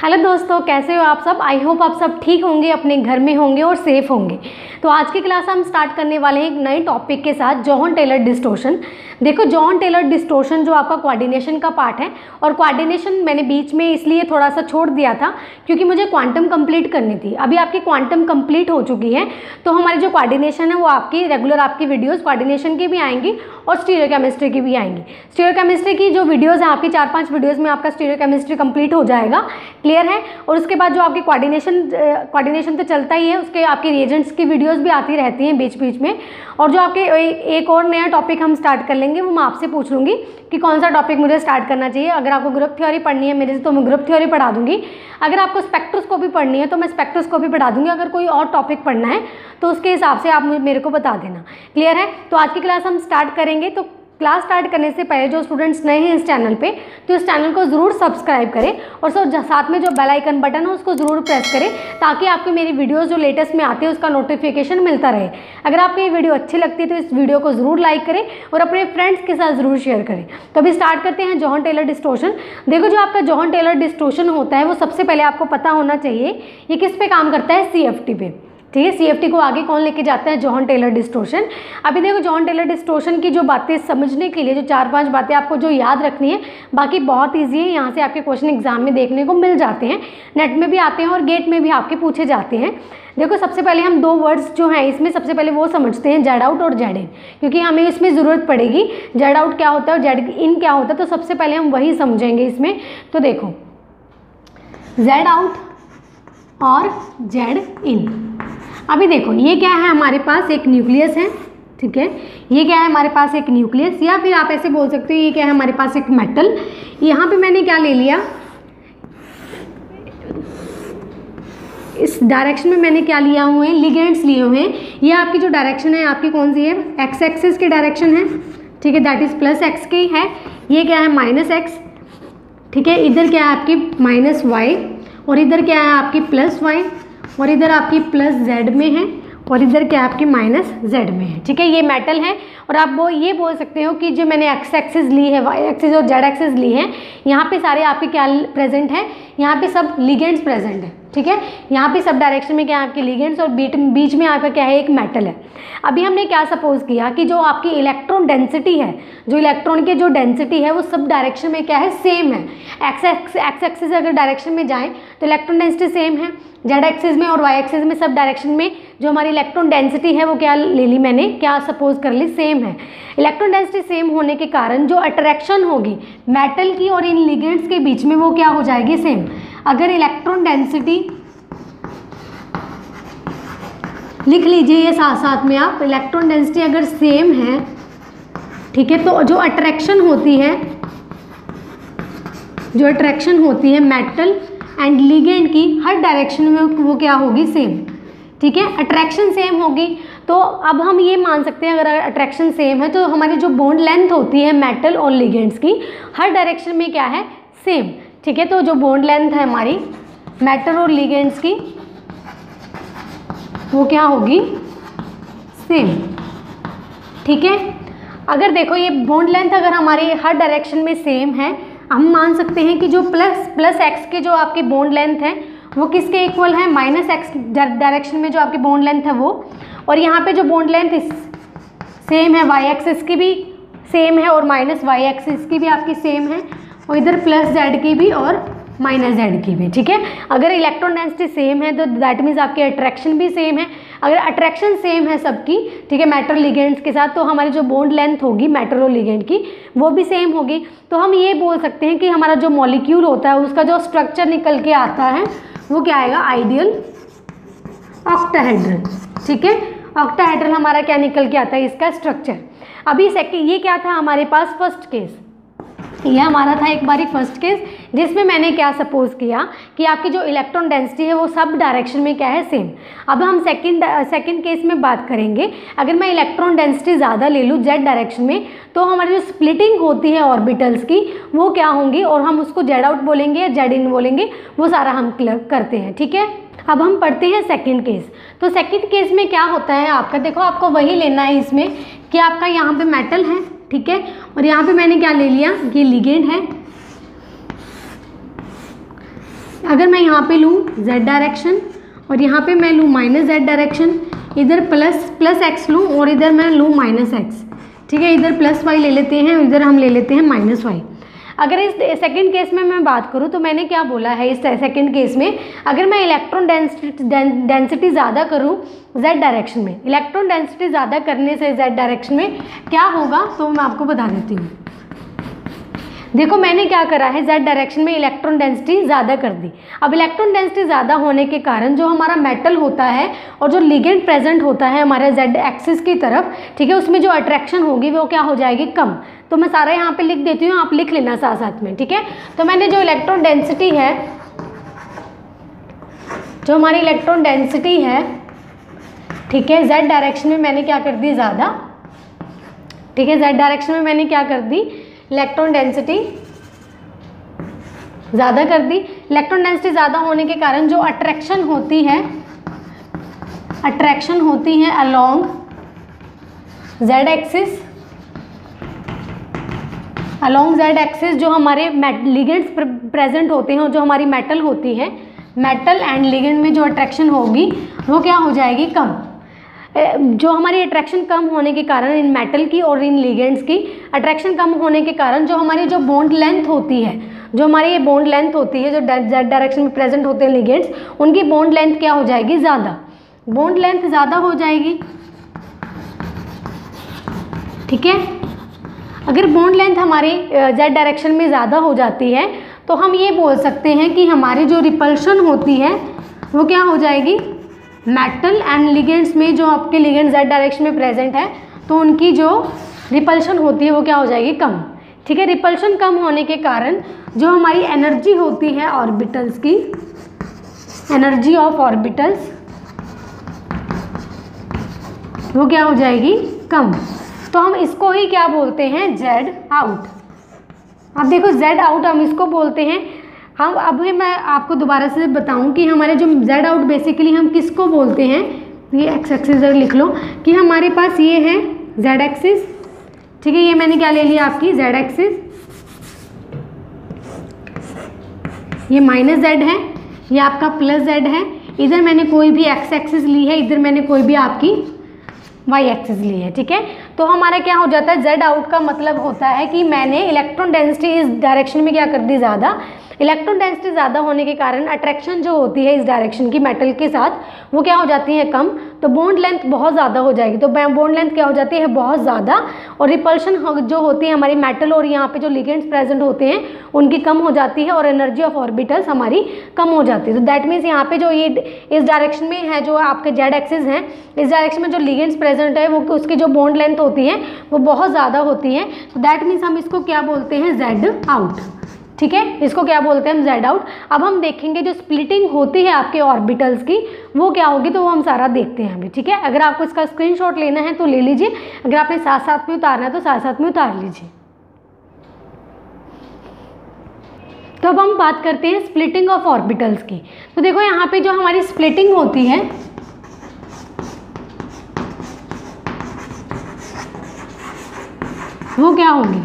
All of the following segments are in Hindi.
हेलो दोस्तों, कैसे हो आप सब। आई होप आप सब ठीक होंगे, अपने घर में होंगे और सेफ होंगे। तो आज की क्लास हम स्टार्ट करने वाले हैं एक नए टॉपिक के साथ, जॉन टेलर डिस्टोर्शन। देखो, जॉन टेलर डिस्टोर्शन जो आपका कोऑर्डिनेशन का पार्ट है, और कोऑर्डिनेशन मैंने बीच में इसलिए थोड़ा सा छोड़ दिया था क्योंकि मुझे क्वांटम कंप्लीट करनी थी। अभी आपकी क्वांटम कंप्लीट हो चुकी है, तो हमारी जो कोऑर्डिनेशन है वो आपकी रेगुलर आपकी वीडियोज़ कोऑर्डिनेशन की भी आएंगी और स्टीरियोकेमिस्ट्री की भी आएंगी। स्टीरियोकेमिस्ट्री की जो वीडियोज़ हैं आपकी 4-5 वीडियोज़ में आपका स्टीरियोकेमिस्ट्री कंप्लीट हो जाएगा, क्लियर है। और उसके बाद जो आपकी कोऑर्डिनेशन तो चलता ही है, उसके आपके रिएजेंट्स की वीडियोस भी आती रहती हैं बीच बीच में। और जो आपके एक और नया टॉपिक हम स्टार्ट कर लेंगे, वो मैं आपसे पूछ लूँगी कि कौन सा टॉपिक मुझे स्टार्ट करना चाहिए। अगर आपको ग्रुप थ्योरी पढ़नी है मेरे से तो मैं ग्रुप थ्योरी पढ़ा दूँगी, अगर आपको स्पेक्ट्रोस्कोपी पढ़नी है तो मैं स्पेक्ट्रोस्कोपी पढ़ा दूँगी, अगर कोई और टॉपिक पढ़ना है तो उसके हिसाब से आप मेरे को बता देना, क्लियर है। तो आज की क्लास हम स्टार्ट करेंगे। तो क्लास स्टार्ट करने से पहले जो स्टूडेंट्स नए हैं इस चैनल पे, तो इस चैनल को ज़रूर सब्सक्राइब करें और साथ में जो बेल आइकन बटन है उसको ज़रूर प्रेस करें, ताकि आपको मेरी वीडियोस जो लेटेस्ट में आती है उसका नोटिफिकेशन मिलता रहे। अगर आपको ये वीडियो अच्छी लगती है तो इस वीडियो को ज़रूर लाइक करें और अपने फ्रेंड्स के साथ ज़रूर शेयर करें। तो अभी स्टार्ट करते हैं जॉन टेलर डिस्टोर्शन। देखो, जो आपका जॉन टेलर डिस्टोर्शन होता है वो सबसे पहले आपको पता होना चाहिए ये किस पे काम करता है, CFT पे, ठीक है। CFT को आगे कौन लेके जाता है, जॉन टेलर डिस्टोर्शन। अभी देखो, जॉन टेलर डिस्टोर्शन की जो बातें समझने के लिए जो 4-5 बातें आपको जो याद रखनी है, बाकी बहुत ईजी है। यहाँ से आपके क्वेश्चन एग्जाम में देखने को मिल जाते हैं, नेट में भी आते हैं और गेट में भी आपके पूछे जाते हैं। देखो, सबसे पहले हम 2 वर्ड्स जो हैं इसमें सबसे पहले वो समझते हैं, जेड आउट और जेड इन, क्योंकि हमें इसमें ज़रूरत पड़ेगी। जेड आउट क्या होता है और जेड इन क्या होता है, तो सबसे पहले हम वही समझेंगे इसमें। तो देखो, जेड आउट और जेड इन। अभी देखो, ये क्या है, हमारे पास एक न्यूक्लियस है, ठीक है। ये क्या है, हमारे पास एक न्यूक्लियस, या फिर आप ऐसे बोल सकते हो ये क्या है, हमारे पास एक मेटल। यहाँ पे मैंने क्या ले लिया, इस डायरेक्शन में मैंने क्या लिया हुए हैं, लिगेंड्स लिए हुए हैं। ये आपकी जो डायरेक्शन है आपकी कौन सी है, एक्स एक्सिस की डायरेक्शन है, ठीक है, दैट इज +x की है। ये क्या है, -x, ठीक है। इधर क्या है आपकी -y, और इधर क्या है आपकी +y, और इधर आपकी +z में है, और इधर क्या आपकी -z में है, ठीक है। ये मेटल है। और आप वो ये बोल सकते हो कि जो मैंने x एक्सिस ली है, y एक्सिस और z एक्सिस ली है, यहाँ पे सारे आपके क्या प्रेजेंट है, यहाँ पे सब लिगेंड्स प्रेजेंट है, ठीक है। यहाँ पे सब डायरेक्शन में क्या है आपके लिगेंड्स, और बीच में आपका क्या है, एक मेटल है। अभी हमने क्या सपोज किया कि जो आपकी इलेक्ट्रॉन डेंसिटी है, जो इलेक्ट्रॉन की जो डेंसिटी है वो सब डायरेक्शन में क्या है, सेम है। एक्स एक्सिस अगर डायरेक्शन में जाएँ तो इलेक्ट्रॉन डेंसिटी सेम है, जेड एक्सिस में और वाई एक्सिस में सब डायरेक्शन में जो हमारी इलेक्ट्रॉन डेंसिटी है वो क्या ले ली मैंने, क्या सपोज कर ली, सेम है। इलेक्ट्रॉन डेंसिटी सेम होने के कारण जो अट्रैक्शन होगी मेटल की और इन लिगेंड्स के बीच में वो क्या हो जाएगी, सेम। अगर इलेक्ट्रॉन डेंसिटी लिख लीजिए ये साथ साथ में आप, इलेक्ट्रॉन डेंसिटी अगर सेम है, ठीक है, तो जो अट्रैक्शन होती है मेटल एंड लिगेंड की हर डायरेक्शन में वो क्या होगी, सेम, ठीक है। अट्रैक्शन सेम होगी, तो अब हम ये मान सकते हैं अगर अट्रैक्शन सेम है तो हमारी जो बॉन्ड लेंथ होती है मेटल और लिगेंड्स की हर डायरेक्शन में क्या है, सेम, ठीक है। तो जो बॉन्ड लेंथ है हमारी मेटल और लिगेंड्स की वो क्या होगी, सेम, ठीक है। अगर देखो, ये बॉन्ड लेंथ अगर हमारी हर डायरेक्शन में सेम है, हम मान सकते हैं कि जो प्लस x के जो आपकी बॉन्ड लेंथ है वो किसके इक्वल है, -x डायरेक्शन में जो आपकी बॉन्ड लेंथ है वो, और यहाँ पे जो बॉन्ड लेंथ सेम है, y एक्सिस की भी सेम है और -y एक्सिस की भी आपकी सेम है, और इधर +z की भी और -z की भी, ठीक है। अगर इलेक्ट्रॉन डेंसिटी सेम है तो दैट मीन्स आपकी अट्रैक्शन भी सेम है। अगर अट्रैक्शन सेम है सबकी, ठीक है, मेटल लिगेंड्स के साथ, तो हमारी जो बॉन्ड लेंथ होगी मेटल और लिगेंड की वो भी सेम होगी। तो हम ये बोल सकते हैं कि हमारा जो मॉलिक्यूल होता है उसका जो स्ट्रक्चर निकल के आता है वो क्या आएगा, आइडियल ऑक्टाहेड्रल, ठीक है। ऑक्टाहेड्रल हमारा क्या निकल के आता है, इसका स्ट्रक्चर। अभी ये क्या था हमारे पास, फर्स्ट केस, ये हमारा था एक बारी फर्स्ट केस, जिसमें मैंने क्या सपोज किया कि आपकी जो इलेक्ट्रॉन डेंसिटी है वो सब डायरेक्शन में क्या है, सेम। अब हम सेकंड केस में बात करेंगे। अगर मैं इलेक्ट्रॉन डेंसिटी ज़्यादा ले लूँ जेड डायरेक्शन में, तो हमारी जो स्प्लिटिंग होती है ऑर्बिटल्स की वो क्या होंगी, और हम उसको जेड आउट बोलेंगे या जेड इन बोलेंगे, वो सारा हम करते हैं, ठीक है। अब हम पढ़ते हैं सेकंड केस। तो सेकंड केस में क्या होता है आपका, देखो आपको वही लेना है इसमें कि आपका यहाँ पे मेटल है, ठीक है, और यहाँ पे मैंने क्या ले लिया, ये लिगेंड है, अगर मैं यहाँ पे लूँ z डायरेक्शन और यहाँ पे मैं लूँ माइनस z डायरेक्शन, इधर प्लस x लूँ और इधर मैं लूँ माइनस x, ठीक है, इधर प्लस y ले लेते हैं, इधर हम ले लेते हैं माइनस y। अगर इस सेकंड केस में मैं बात करूँ तो मैंने क्या बोला है, इस सेकंड केस में अगर मैं इलेक्ट्रॉन डेंसिटी ज़्यादा करूँ z डायरेक्शन में, इलेक्ट्रॉन डेंसिटी ज़्यादा करने से z डायरेक्शन में क्या होगा तो मैं आपको बता देती हूँ। देखो मैंने क्या करा है, z डायरेक्शन में इलेक्ट्रॉन डेंसिटी ज़्यादा कर दी। अब इलेक्ट्रॉन डेंसिटी ज़्यादा होने के कारण जो हमारा मेटल होता है और जो लिगेंड प्रेजेंट होता है हमारे z एक्सिस की तरफ, ठीक है, उसमें जो अट्रैक्शन होगी वो क्या हो जाएगी, कम। तो मैं सारा यहाँ पे लिख देती हूँ, आप लिख लेना साथ साथ में, ठीक है। तो मैंने जो इलेक्ट्रॉन डेंसिटी है, जो हमारी इलेक्ट्रॉन डेंसिटी है, ठीक है, z डायरेक्शन में मैंने क्या कर दी, ज़्यादा, ठीक है, z डायरेक्शन में मैंने क्या कर दी, इलेक्ट्रॉन डेंसिटी ज़्यादा कर दी। इलेक्ट्रॉन डेंसिटी ज़्यादा होने के कारण जो अट्रैक्शन होती है along z axis, along z axis जो हमारे लिगेंड्स प्रेजेंट होते हैं और जो हमारी मेटल होती है, मेटल एंड लिगेंड में जो अट्रैक्शन होगी वो क्या हो जाएगी, कम। जो हमारी अट्रैक्शन कम होने के कारण इन मेटल की और इन लिगेंड्स की अट्रैक्शन कम होने के कारण जो हमारी जो बॉन्ड लेंथ होती है, जो हमारी ये बॉन्ड लेंथ होती है, जो z डायरेक्शन में प्रेजेंट होते हैं लिगेंड्स, उनकी बॉन्ड लेंथ क्या हो जाएगी, ज़्यादा, बॉन्ड लेंथ ज़्यादा हो जाएगी, ठीक है। अगर बॉन्ड लेंथ हमारी z डायरेक्शन में ज़्यादा हो जाती है तो हम ये बोल सकते हैं कि हमारी जो रिपल्शन होती है वो क्या हो जाएगी, मेटल एंड लिगेंड्स में जो आपके लिगेंड z डायरेक्शन में प्रेजेंट है तो उनकी जो रिपल्शन होती है वो क्या हो जाएगी, कम, ठीक है। रिपल्शन कम होने के कारण जो हमारी एनर्जी होती है ऑर्बिटल्स की, एनर्जी ऑफ ऑर्बिटल्स वो क्या हो जाएगी, कम। तो हम इसको ही क्या बोलते हैं, Z आउट। अब देखो Z आउट हम इसको बोलते हैं। हम अब मैं आपको दोबारा से बताऊं कि हमारे जो Z आउट बेसिकली हम किसको बोलते हैं, ये एक्स एक्सिस लिख लो कि हमारे पास ये है Z एक्सिस, ठीक है, ये मैंने क्या ले लिया आपकी Z एक्सिस, ये माइनस Z है, ये आपका प्लस Z है, इधर मैंने कोई भी एक्स एक्सिस ली है, इधर मैंने कोई भी आपकी वाई एक्सिस ली है, ठीक है। तो हमारा क्या हो जाता है, Z आउट का मतलब होता है कि मैंने इलेक्ट्रॉन डेंसिटी इस डायरेक्शन में क्या कर दी, ज़्यादा। इलेक्ट्रॉन डेंसिटी ज़्यादा होने के कारण अट्रैक्शन जो होती है इस डायरेक्शन की मेटल के साथ वो क्या हो जाती है, कम। तो बॉन्ड लेंथ बहुत ज़्यादा हो जाएगी, तो बॉन्ड लेंथ क्या हो जाती है, बहुत ज़्यादा। और रिपल्शन जो होती है हमारी मेटल और यहाँ पे जो लिगेंड्स प्रेजेंट होते हैं उनकी कम हो जाती है और एनर्जी ऑफ ऑर्बिटल्स हमारी कम हो जाती है। तो दैट मीन्स यहाँ पे जो ये इस डायरेक्शन में है जो आपके Z एक्सिस हैं, इस डायरेक्शन में जो लिगेंड्स प्रेजेंट है वो उसकी जो बॉन्ड लेंथ होती है वो बहुत ज़्यादा होती है। तो दैट मीन्स हम इसको क्या बोलते हैं, Z आउट, ठीक है, इसको क्या बोलते हैं हम, Z आउट। अब हम देखेंगे जो स्प्लिटिंग होती है आपके ऑर्बिटल्स की वो क्या होगी, तो वो हम सारा देखते हैं अभी, ठीक है। अगर आपको इसका स्क्रीनशॉट लेना है तो ले लीजिए, अगर आपने साथ साथ में उतारना है तो साथ साथ में उतार लीजिए। तो अब हम बात करते हैं स्प्लिटिंग ऑफ ऑर्बिटल्स की। तो देखो यहाँ पे जो हमारी स्प्लिटिंग होती है वो क्या होगी,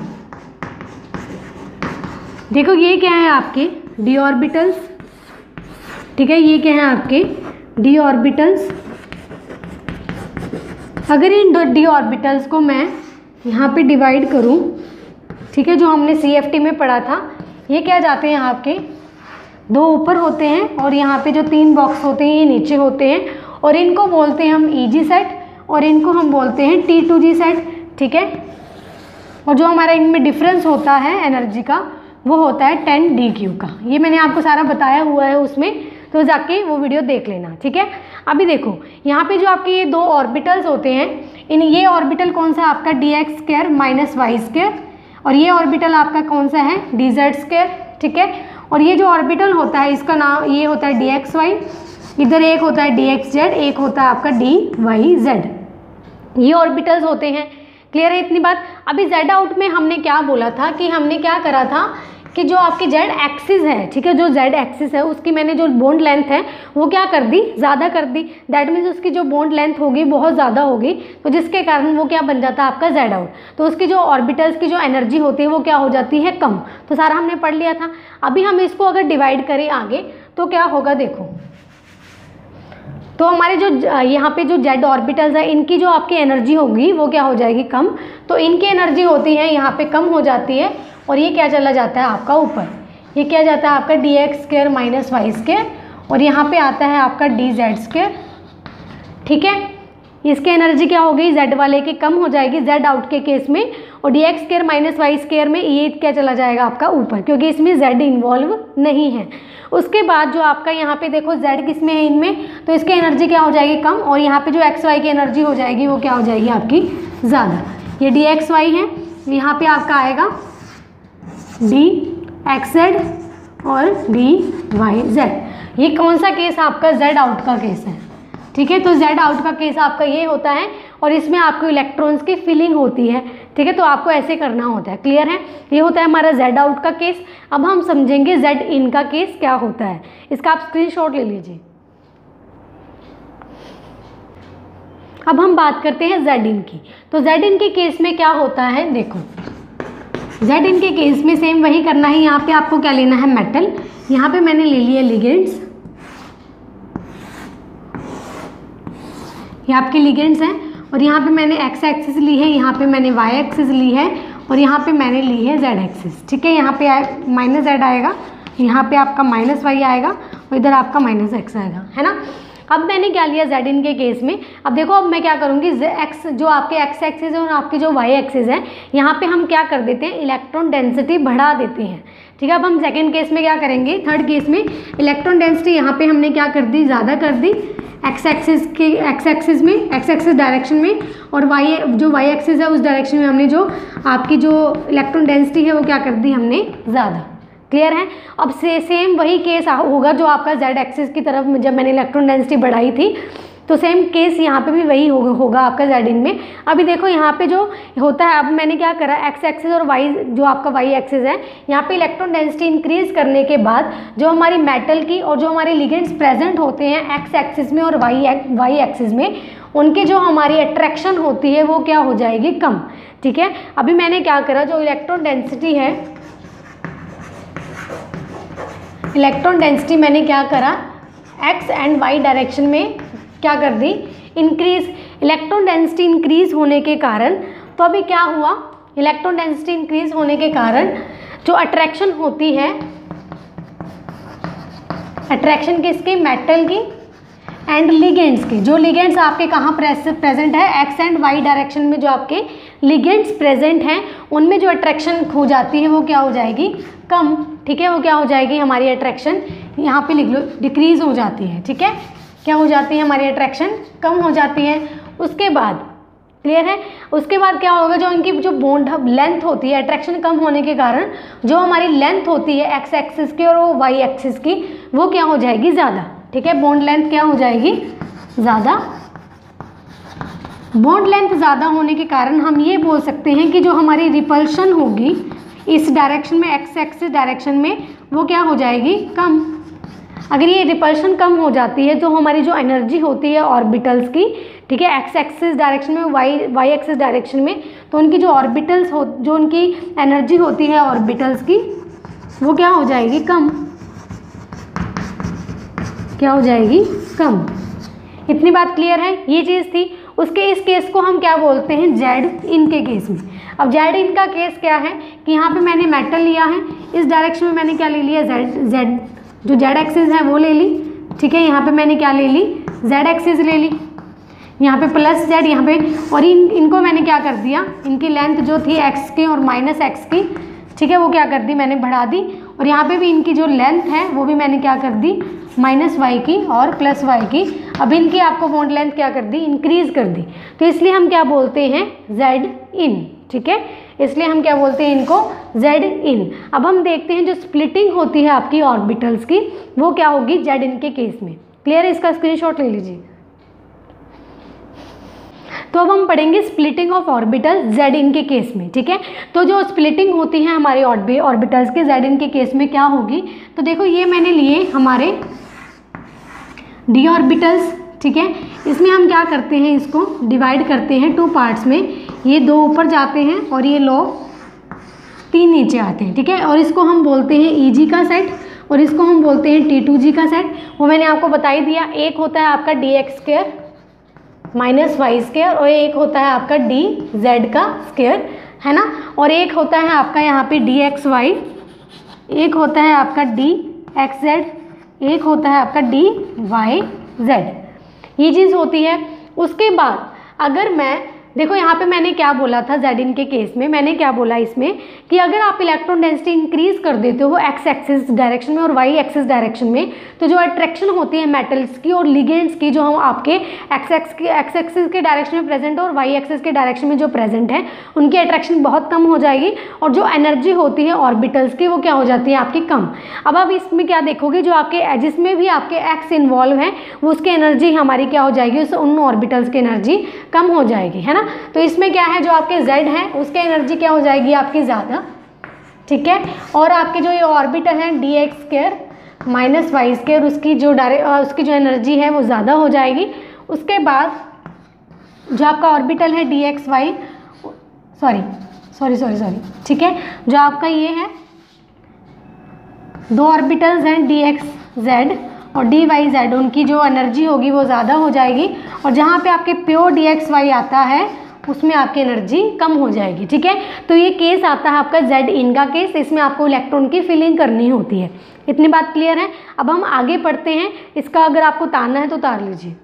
देखो ये क्या है आपके d ऑर्बिटल्स, ठीक है, ये क्या है आपके d ऑर्बिटल्स। अगर इन d ऑर्बिटल्स को मैं यहाँ पे डिवाइड करूँ, ठीक है, जो हमने CFT में पढ़ा था, ये क्या जाते हैं आपके, दो ऊपर होते हैं और यहाँ पे जो 3 बॉक्स होते हैं ये नीचे होते हैं और इनको बोलते हैं हम EG सेट और इनको हम बोलते हैं T2G सेट, ठीक है। और जो हमारा इनमें डिफरेंस होता है एनर्जी का वो होता है 10dQ का, ये मैंने आपको सारा बताया हुआ है उसमें, तो जाके वो वीडियो देख लेना, ठीक है। अभी देखो यहाँ पे जो आपके ये 2 ऑर्बिटल्स होते हैं, इन ये ऑर्बिटल कौन सा आपका dx² माइनस y² और ये ऑर्बिटल आपका कौन सा है dz², ठीक है। और ये जो ऑर्बिटल होता है इसका नाम ये होता है dxy, इधर एक होता है dxz, एक होता है आपका dyz, ये ऑर्बिटल्स होते हैं। क्लियर है इतनी बात। अभी Z आउट में हमने क्या बोला था कि हमने क्या करा था कि जो आपकी Z एक्सिस है, ठीक है, जो Z एक्सिस है उसकी मैंने जो बॉन्ड लेंथ है वो क्या कर दी, ज़्यादा कर दी। दैट मीन्स उसकी जो बॉन्ड लेंथ होगी बहुत ज़्यादा होगी, तो जिसके कारण वो क्या बन जाता है आपका Z आउट। तो उसकी जो ऑर्बिटल्स की जो एनर्जी होती है वो क्या हो जाती है, कम। तो सारा हमने पढ़ लिया था। अभी हम इसको अगर डिवाइड करें आगे तो क्या होगा देखो, तो हमारे जो यहाँ पे जो जेड ऑर्बिटल्स है इनकी जो आपकी एनर्जी होगी वो क्या हो जाएगी कम, तो इनकी एनर्जी होती है यहाँ पे कम हो जाती है और ये क्या चला जाता है आपका ऊपर, ये क्या जाता है आपका dx² - y² और यहाँ पे आता है आपका dz²। ठीक है, इसकी एनर्जी क्या होगी z वाले की कम हो जाएगी z आउट के केस में, और dx² - y² में ये क्या चला जाएगा आपका ऊपर, क्योंकि इसमें z इन्वॉल्व नहीं है। उसके बाद जो आपका यहाँ पे देखो z किस में है इनमें, तो इसकी एनर्जी क्या हो जाएगी कम, और यहाँ पे जो एक्स वाई की एनर्जी हो जाएगी वो क्या हो जाएगी आपकी ज़्यादा। ये dxy है, यहाँ पे आपका आएगा dxz और dyz। ये कौन सा केस आपका z आउट का केस है। ठीक है, तो z आउट का केस आपका ये होता है और इसमें आपको इलेक्ट्रॉन्स की फिलिंग होती है। ठीक है, तो आपको ऐसे करना होता है। क्लियर है, ये होता है हमारा z आउट का केस। अब हम समझेंगे z इन का केस क्या होता है, इसका आप स्क्रीनशॉट ले लीजिए। अब हम बात करते हैं z इन की। तो z इन के केस में क्या होता है देखो, z इन के केस में सेम वही करना है। यहाँ पे आपको क्या लेना है मेटल, यहाँ पे मैंने ले लिया लिगेंड्स, ये आपके लिगेंड्स हैं, और यहाँ पे मैंने x एक्सिस ली है, यहाँ पे मैंने y एक्सिस ली है, और यहाँ पे मैंने ली है z एक्सिस। ठीक है, यहाँ पे -z आएगा, यहाँ पे आपका -y आएगा और इधर आपका -x आएगा, है ना। अब मैंने क्या लिया z इन के केस में। अब देखो, अब मैं क्या करूँगी, x जो आपके x एक्सिस है और आपकी जो y एक्सिस है, यहाँ पे हम क्या कर देते हैं, इलेक्ट्रॉन डेंसिटी बढ़ा देते हैं। ठीक है, अब हम सेकेंड केस में क्या करेंगे, थर्ड केस में इलेक्ट्रॉन डेंसिटी यहाँ पे हमने क्या कर दी, ज़्यादा कर दी x एक्सिस में, x एक्सिस डायरेक्शन में, और y एक्सिस है उस डायरेक्शन में हमने जो आपकी जो इलेक्ट्रॉन डेंसिटी है वो क्या कर दी हमने ज़्यादा। क्लियर है। अब सेम वही केस होगा जो आपका z एक्सिस की तरफ जब मैंने इलेक्ट्रॉन डेंसिटी बढ़ाई थी, तो सेम केस यहाँ पे भी वही होगा आपका z इन में। अभी देखो यहाँ पे जो होता है, अब मैंने क्या करा, x एक्सिस और y जो आपका y एक्सिस है, यहाँ पे इलेक्ट्रॉन डेंसिटी इंक्रीज करने के बाद जो हमारी मेटल की और जो हमारे लिगेंड्स प्रेजेंट होते हैं x एक्सिस में और y एक्सिस में, उनकी जो हमारी अट्रैक्शन होती है वो क्या हो जाएगी, कम। ठीक है, अभी मैंने क्या करा, जो इलेक्ट्रॉन डेंसिटी है, इलेक्ट्रॉन डेंसिटी मैंने क्या करा, x एंड y डायरेक्शन में क्या कर दी, इंक्रीज। इलेक्ट्रॉन डेंसिटी इंक्रीज होने के कारण, तो अभी क्या हुआ, इलेक्ट्रॉन डेंसिटी इंक्रीज होने के कारण जो अट्रैक्शन होती है, अट्रैक्शन किसकी, मेटल की एंड लिगेंड्स की। जो लिगेंड्स आपके कहाँ प्रेजेंट है, एक्स एंड वाई डायरेक्शन में जो आपके लिगेंड्स प्रेजेंट हैं, उनमें जो अट्रैक्शन हो जाती है वो क्या हो जाएगी, कम। ठीक है, वो क्या हो जाएगी, हमारी अट्रैक्शन यहाँ पे लिख लो, डिक्रीज हो जाती है। ठीक है, क्या हो जाती है, हमारी अट्रैक्शन कम हो जाती है। उसके बाद क्लियर है, उसके बाद क्या होगा, जो इनकी जो बॉन्ड लेंथ होती है, अट्रैक्शन कम होने के कारण जो हमारी लेंथ होती है एक्स एक्सिस की और वो वाई एक्सिस की, वो क्या हो जाएगी, ज़्यादा। ठीक है, बॉन्ड लेंथ क्या हो जाएगी, ज़्यादा। बॉन्ड लेंथ ज़्यादा होने के कारण हम ये बोल सकते हैं कि जो हमारी रिपल्शन होगी इस डायरेक्शन में, एक्स एक्सिस डायरेक्शन में, वो क्या हो जाएगी, कम। अगर ये रिपल्शन कम हो जाती है तो हमारी जो एनर्जी होती है ऑर्बिटल्स की, ठीक है, एक्स एक्सिस डायरेक्शन में, वाई एक्सिस डायरेक्शन में, तो उनकी जो ऑर्बिटल्स हो, जो उनकी एनर्जी होती है ऑर्बिटल्स की, वो क्या हो जाएगी, कम। क्या हो जाएगी, कम। इतनी बात क्लियर है, ये चीज़ थी। उसके इस केस को हम क्या बोलते हैं, जेड इन के केस में। अब जेड इन का केस क्या है कि यहाँ पे मैंने मेटल लिया है, इस डायरेक्शन में मैंने क्या ले लिया, जेड जो जेड एक्सिस है वो ले ली। ठीक है, यहाँ पे मैंने क्या ले ली, जेड एक्सिस ले ली, यहाँ पे प्लस जेड यहाँ पे, और इनको मैंने क्या कर दिया, इनकी लेंथ जो थी एक्स की और माइनस एक्स की, ठीक है, वो क्या कर दी, मैंने बढ़ा दी। और यहाँ पे भी इनकी जो लेंथ है वो भी मैंने क्या कर दी, माइनस वाई की और प्लस वाई की। अब इनकी आपको बॉन्ड लेंथ क्या कर दी, इंक्रीज कर दी। तो इसलिए हम क्या बोलते हैं, जेड इन। ठीक है, इसलिए हम क्या बोलते हैं इनको, जेड इन। अब हम देखते हैं जो स्प्लिटिंग होती है आपकी ऑर्बिटल्स की, वो क्या होगी, जेड इन के केस में। क्लियर है, इसका स्क्रीनशॉट ले लीजिए। तो अब हम पढ़ेंगे स्प्लिटिंग ऑफ ऑर्बिटल जेड इन के केस में। ठीक है, तो जो स्प्लिटिंग होती है हमारे ऑर्बिटल्स के जेड इन के केस में क्या होगी, तो देखो ये मैंने लिए हमारे डी ऑर्बिटल्स। ठीक है, इसमें हम क्या करते हैं, इसको डिवाइड करते हैं टू पार्ट्स में। ये दो ऊपर जाते हैं और ये लो 3 नीचे आते हैं। ठीक है, और इसको हम बोलते हैं ईजी का सेट और इसको हम बोलते हैं T2G का सेट। वो मैंने आपको बता ही दिया, एक होता है आपका dx² माइनस y² और एक होता है आपका dz का स्क्वायर, है ना, और एक होता है आपका यहाँ पे dxy, एक होता है आपका dxz, एक होता है आपका dyz, ये चीज़ होती है। उसके बाद अगर मैं देखो यहाँ पे मैंने क्या बोला था Z के केस में, मैंने क्या बोला इसमें कि अगर आप इलेक्ट्रॉन डेंसिटी इंक्रीज कर देते हो एक्स एक्सिस डायरेक्शन में और वाई एक्सिस डायरेक्शन में, तो जो अट्रैक्शन होती है मेटल्स की और लिगेंड्स की जो हम आपके एक्स एक्सिस के डायरेक्शन में प्रेजेंट और वाई एक्सिस के डायरेक्शन में जो प्रेजेंट है, उनकी अट्रैक्शन बहुत कम हो जाएगी और जो एनर्जी होती है ऑर्बिटल्स की वो क्या हो जाती है आपकी कम। अब आप इसमें क्या देखोगे, जो आपके जिसमें भी आपके एक्स इन्वॉल्व है वो उसकी एनर्जी हमारी क्या हो जाएगी, उस उन ऑर्बिटल्स की एनर्जी कम हो जाएगी, है ना। तो इसमें क्या है, जो आपके Z है उसके एनर्जी क्या हो जाएगी आपकी ज़्यादा, ठीक है। और आपके जो ये ऑर्बिटल है dx² माइनस y², उसकी जो एनर्जी है वो ज़्यादा हो जाएगी। उसके बाद जो आपका ऑर्बिटल है dxy, सॉरी, ठीक है, जो आपका ये है दो ऑर्बिटल्स हैं dxz और dyz, उनकी जो एनर्जी होगी वो ज़्यादा हो जाएगी और जहाँ पे आपके प्योर dxy आता है उसमें आपकी एनर्जी कम हो जाएगी, ठीक है। तो ये केस आता है आपका Z इन का केस, इसमें आपको इलेक्ट्रॉन की फिलिंग करनी होती है। इतनी बात क्लियर है। अब हम आगे पढ़ते हैं, इसका अगर आपको उतारना है तो उतार लीजिए।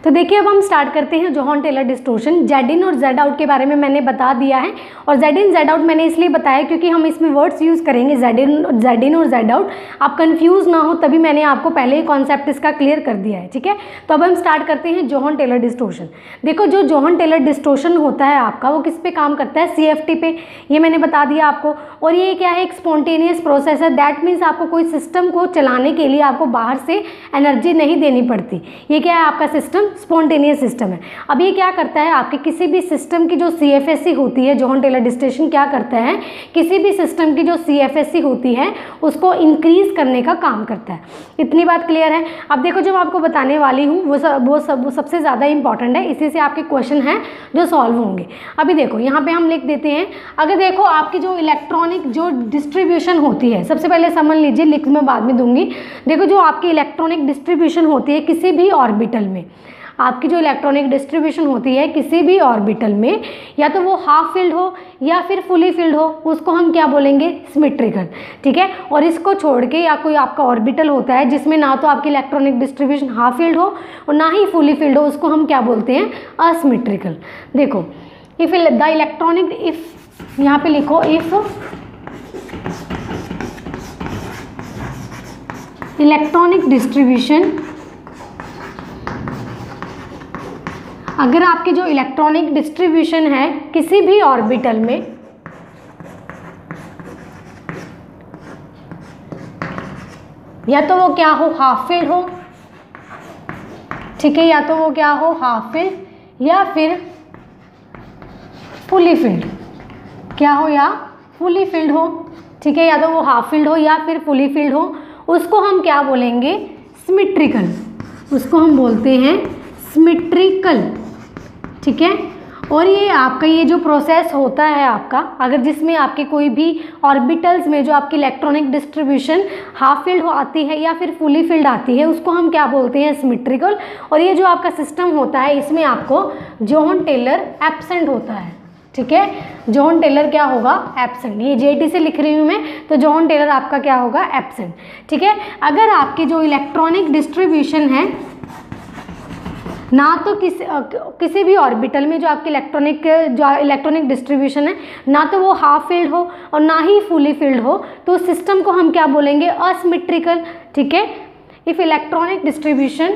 तो देखिए अब हम स्टार्ट करते हैं जोहान टेलर डिस्टोर्शन। Z इन और Z आउट के बारे में मैंने बता दिया है और Z इन Z आउट मैंने इसलिए बताया क्योंकि हम इसमें वर्ड्स यूज़ करेंगे Z इन और Z आउट, आप कंफ्यूज ना हो तभी मैंने आपको पहले ही कॉन्सेप्ट इसका क्लियर कर दिया है, ठीक है। तो अब हम स्टार्ट करते हैं जोहान टेलर डिस्टोर्शन। देखो जो जोहान टेलर डिस्टोर्शन होता है आपका वो किस पे काम करता है, CFT पे, ये मैंने बता दिया आपको। और ये क्या है, एक स्पॉन्टेनियस प्रोसेस है, दैट मीन्स आपको कोई सिस्टम को चलाने के लिए आपको बाहर से एनर्जी नहीं देनी पड़ती। ये क्या है आपका सिस्टम, स्पॉन्टेनियस सिस्टम है। अब ये क्या करता है, आपके किसी भी सिस्टम की जो CFSE होती है, जोहान टेलर डिस्टोर्शन क्या करता है, किसी भी सिस्टम की जो CFSE होती है उसको इंक्रीज करने का काम करता है। इतनी बात क्लियर है। अब देखो जो मैं आपको बताने वाली हूँ वो सबसे ज़्यादा इंपॉर्टेंट है, इसी से आपके क्वेश्चन हैं जो सॉल्व होंगे। अभी देखो यहाँ पे हम लिख देते हैं, अगर देखो आपकी जो इलेक्ट्रॉनिक जो डिस्ट्रीब्यूशन होती है, सबसे पहले समझ लीजिए, लिख मैं बाद में दूंगी। देखो जो आपकी इलेक्ट्रॉनिक डिस्ट्रीब्यूशन होती है किसी भी ऑर्बिटल में, आपकी जो इलेक्ट्रॉनिक डिस्ट्रीब्यूशन होती है किसी भी ऑर्बिटल में, या तो वो हाफ फील्ड हो या फिर फुली फील्ड हो, उसको हम क्या बोलेंगे, सिमेट्रिकल, ठीक है। और इसको छोड़ के या कोई आपका ऑर्बिटल होता है जिसमें ना तो आपकी इलेक्ट्रॉनिक डिस्ट्रीब्यूशन हाफ फील्ड हो और ना ही फुली फील्ड हो, उसको हम क्या बोलते हैं, असिमेट्रिकल। देखो इफ द इलेक्ट्रॉनिक, इफ यहाँ पे लिखो, इफ इलेक्ट्रॉनिक डिस्ट्रीब्यूशन, अगर आपके जो इलेक्ट्रॉनिक डिस्ट्रीब्यूशन है किसी भी ऑर्बिटल में, या तो वो क्या हो, हाफ फील्ड हो, ठीक है, या तो वो क्या हो, हाफ फील्ड या फिर फुली फील्ड, क्या हो, या फुली फील्ड हो, ठीक है, या तो वो हाफ फील्ड हो या फिर फुली फील्ड हो, उसको हम क्या बोलेंगे, सिमेट्रिकल, उसको हम बोलते हैं सिमेट्रिकल, ठीक है। और ये आपका ये जो प्रोसेस होता है आपका, अगर जिसमें आपके कोई भी ऑर्बिटल्स में जो आपकी इलेक्ट्रॉनिक डिस्ट्रीब्यूशन हाफ फील्ड आती है या फिर फुली फील्ड आती है, उसको हम क्या बोलते हैं, सिमेट्रिकल। और ये जो आपका सिस्टम होता है इसमें आपको जोहान टेलर एब्सेंट होता है, ठीक है। जोहान टेलर क्या होगा, एब्सेंट। ये JT से लिख रही हूँ मैं, तो जोहान टेलर आपका क्या होगा, एब्सेंट, ठीक है। अगर आपकी जो इलेक्ट्रॉनिक डिस्ट्रीब्यूशन है ना तो किसी भी ऑर्बिटल में जो आपकी इलेक्ट्रॉनिक डिस्ट्रीब्यूशन है ना तो वो हाफ फील्ड हो और ना ही फुली फील्ड हो, तो उस सिस्टम को हम क्या बोलेंगे, असिमेट्रिकल, ठीक है। If electronic distribution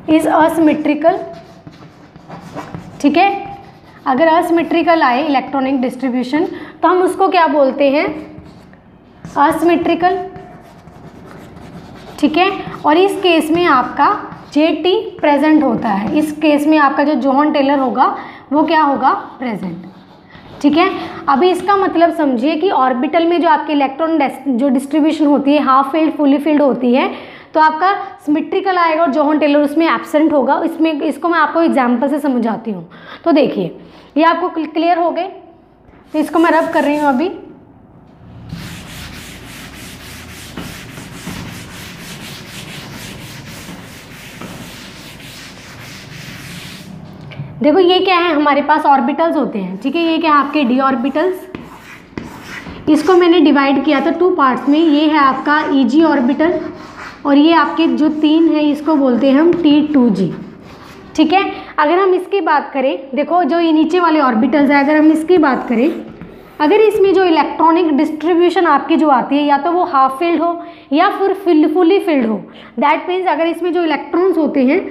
is asymmetrical, ठीक है, अगर असिमेट्रिकल आए इलेक्ट्रॉनिक डिस्ट्रीब्यूशन तो हम उसको क्या बोलते हैं, असिमेट्रिकल, ठीक है। और इस केस में आपका JT प्रेजेंट होता है, इस केस में आपका जो जोहान टेलर होगा वो क्या होगा, प्रेजेंट, ठीक है। अभी इसका मतलब समझिए कि ऑर्बिटल में जो आपके इलेक्ट्रॉन जो डिस्ट्रीब्यूशन होती है हाफ फील्ड फुली फील्ड होती है, तो आपका सिमेट्रिकल आएगा और जोहन टेलर उसमें एब्सेंट होगा। इसमें इसको मैं आपको एग्जाम्पल से समझाती हूँ। तो देखिए ये आपको क्लियर हो गए, तो इसको मैं रब कर रही हूँ अभी। देखो ये क्या है, हमारे पास ऑर्बिटल्स होते हैं, ठीक है। ये क्या है आपके डी ऑर्बिटल्स, इसको मैंने डिवाइड किया था 2 पार्ट्स में। ये है आपका ईजी ऑर्बिटल और ये आपके जो 3 है इसको बोलते हैं हम T2G, ठीक है। अगर हम इसकी बात करें, देखो जो ये नीचे वाले ऑर्बिटल्स है, अगर हम इसकी बात करें, अगर इसमें जो इलेक्ट्रॉनिक डिस्ट्रीब्यूशन आपकी जो आती है या तो वो हाफ फील्ड हो या फिर फुली फील्ड हो, दैट मीन्स अगर इसमें जो इलेक्ट्रॉन्स होते हैं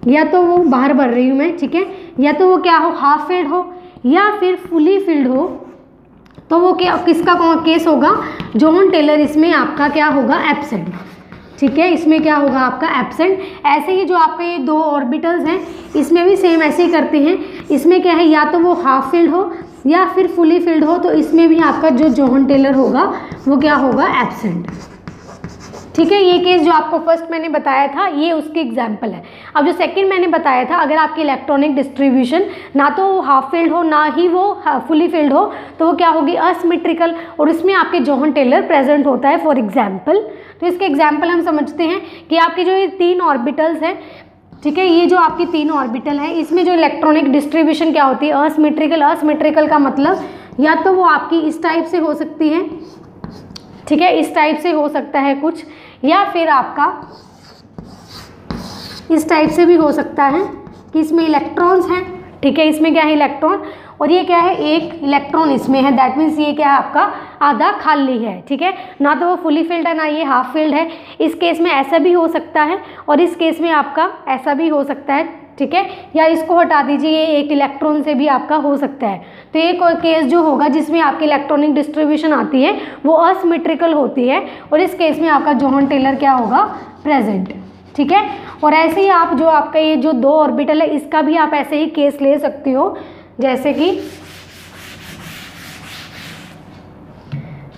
या तो वो बाहर भर रही हूँ मैं, ठीक है, या तो वो क्या हो हाफ फील्ड हो या फिर फुली फील्ड हो, तो वो क्या किसका केस होगा, जोहन टेलर इसमें आपका क्या होगा एब्सेंट, ठीक है। इसमें क्या होगा आपका एब्सेंट। ऐसे ही जो आपके ये 2 ऑर्बिटल्स हैं इसमें भी सेम ऐसे ही करते हैं। इसमें क्या है या तो वो हाफ फील्ड हो या फिर फुली फील्ड हो, तो इसमें भी आपका जो जोहन टेलर होगा वो क्या होगा एब्सेंट, ठीक है। ये केस जो आपको फर्स्ट मैंने बताया था ये उसकी एग्जाम्पल है। अब जो सेकंड मैंने बताया था, अगर आपकी इलेक्ट्रॉनिक डिस्ट्रीब्यूशन ना तो हाफ फील्ड हो ना ही वो फुली फील्ड हो, तो वो क्या होगी असिमेट्रिकल, और उसमें आपके जोहन टेलर प्रेजेंट होता है। फॉर एग्जाम्पल, तो इसके एग्जाम्पल हम समझते हैं कि आपके जो ये 3 ऑर्बिटल्स हैं, ठीक है, ये जो आपकी 3 ऑर्बिटल है इसमें जो इलेक्ट्रॉनिक डिस्ट्रीब्यूशन क्या होती है असिमेट्रिकल। असिमेट्रिकल का मतलब या तो वो आपकी इस टाइप से हो सकती है, ठीक है, इस टाइप से हो सकता है कुछ, या फिर आपका इस टाइप से भी हो सकता है कि इसमें इलेक्ट्रॉन्स हैं, ठीक है, इसमें क्या है इलेक्ट्रॉन और ये क्या है एक इलेक्ट्रॉन इसमें है, दैट मीन्स ये क्या है आपका आधा खाली है, ठीक है, ना तो वो फुली फील्ड है ना ये हाफ फील्ड है। इस केस में ऐसा भी हो सकता है और इस केस में आपका ऐसा भी हो सकता है, ठीक है, या इसको हटा दीजिए, ये एक इलेक्ट्रॉन से भी आपका हो सकता है। तो ये कोई केस जो होगा जिसमें आपकी इलेक्ट्रॉनिक डिस्ट्रीब्यूशन आती है वो असिमेट्रिकल होती है और इस केस में आपका जोहन टेलर क्या होगा प्रेजेंट, ठीक है। और ऐसे ही आप जो आपका ये जो 2 ऑर्बिटल है इसका भी आप ऐसे ही केस ले सकते हो, जैसे कि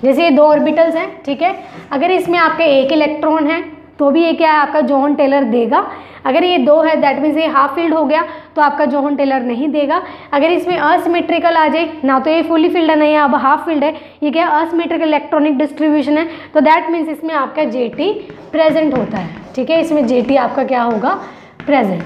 जैसे ये 2 ऑर्बिटल्स हैं, ठीक है, अगर इसमें आपका एक इलेक्ट्रॉन है तो भी ये क्या है आपका जोहन टेलर देगा। अगर ये 2 है दैट मीन्स ये हाफ फील्ड हो गया तो आपका जोहन टेलर नहीं देगा। अगर इसमें असिमेट्रिकल आ जाए, ना तो ये फुली फील्ड है ना ये अब हाफ फील्ड है, ये क्या असिमेट्रिकल इलेक्ट्रॉनिक डिस्ट्रीब्यूशन है, तो दैट मीन्स इसमें आपका JT प्रेजेंट होता है, ठीक है, इसमें JT आपका क्या होगा प्रेजेंट।